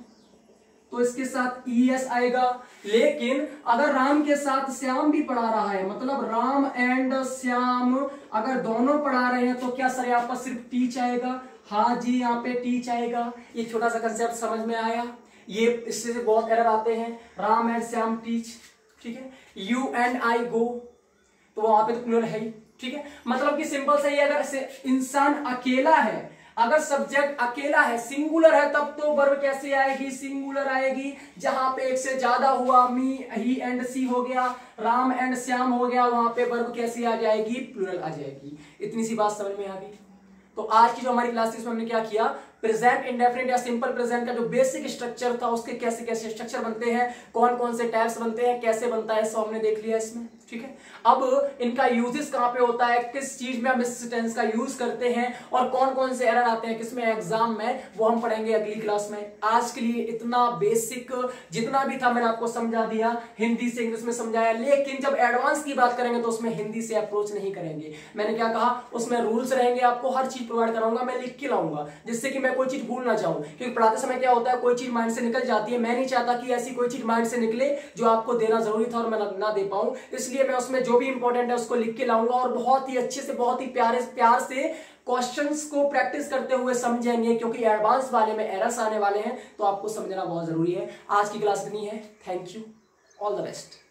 S1: तो इसके साथ ईएस आएगा। लेकिन अगर राम के साथ श्याम भी पढ़ा रहा है, मतलब राम एंड श्याम अगर दोनों पढ़ा रहे हैं, तो क्या सर यहाँ पर सिर्फ टीच आएगा, हाँ जी यहाँ पे टीच आएगा। ये छोटा सा कंसेप्ट समझ में आया, ये इससे बहुत एरर आते हैं। राम एंड श्याम टीच, ठीक है। यू एंड आई गो, तो वहां पे तो प्लूरल है, ठीक है। मतलब कि सिंपल से ही, अगर इंसान अकेला है, अगर सब्जेक्ट अकेला है, सिंगुलर है, तब तो वर्ब कैसे आएगी, सिंगुलर आएगी। जहां पे एक से ज्यादा हुआ, मी ही एंड सी हो गया, राम एंड श्याम हो गया, वहां पे वर्ब कैसी आ जाएगी, प्लूरल आ जाएगी। इतनी सी बात समझ में आ गई। तो आज की जो हमारी क्लास थी उसमें हमने क्या किया, प्रेजेंट इंडेफिनिट या सिंपल प्रेजेंट का जो बेसिक स्ट्रक्चर था उसके कैसे कैसे स्ट्रक्चर बनते हैं, कौन कौन से टाइप्स बनते हैं, कैसे बनता है, सब हमने देख लिया इसमें। ठीक है, अब इनका यूजेस कहां पे होता है, किस चीज में हम इस टेंस का यूज करते हैं और कौन कौन से एरर आते हैं किसमें एग्जाम में, वो हम पढ़ेंगे अगली क्लास में। आज के लिए इतना बेसिक जितना भी था मैंने आपको समझा दिया, हिंदी से इंग्लिश में समझाया, लेकिन जब एडवांस की बात करेंगे तो उसमें हिंदी से अप्रोच नहीं करेंगे। मैंने क्या कहा, उसमें रूल्स रहेंगे, आपको हर चीज प्रोवाइड कराऊंगा, मैं लिख के लाऊंगा जिससे कि मैं कोई चीज भूल ना जाऊं, क्योंकि पढ़ाते समय क्या होता है कोई चीज माइंड से निकल जाती है, मैं नहीं चाहता कि ऐसी कोई चीज माइंड से निकले जो आपको देना जरूरी था और मैं ना दे पाऊं, इसलिए मैं उसमें जो भी इंपॉर्टेंट है उसको लिख के लाऊंगा और बहुत ही अच्छे से बहुत ही प्यार से क्वेश्चंस को प्रैक्टिस करते हुए समझेंगे, क्योंकि एडवांस वाले में एरर्स आने वाले हैं तो आपको समझना बहुत जरूरी है। आज की क्लास इतनी है, thank you, all the best.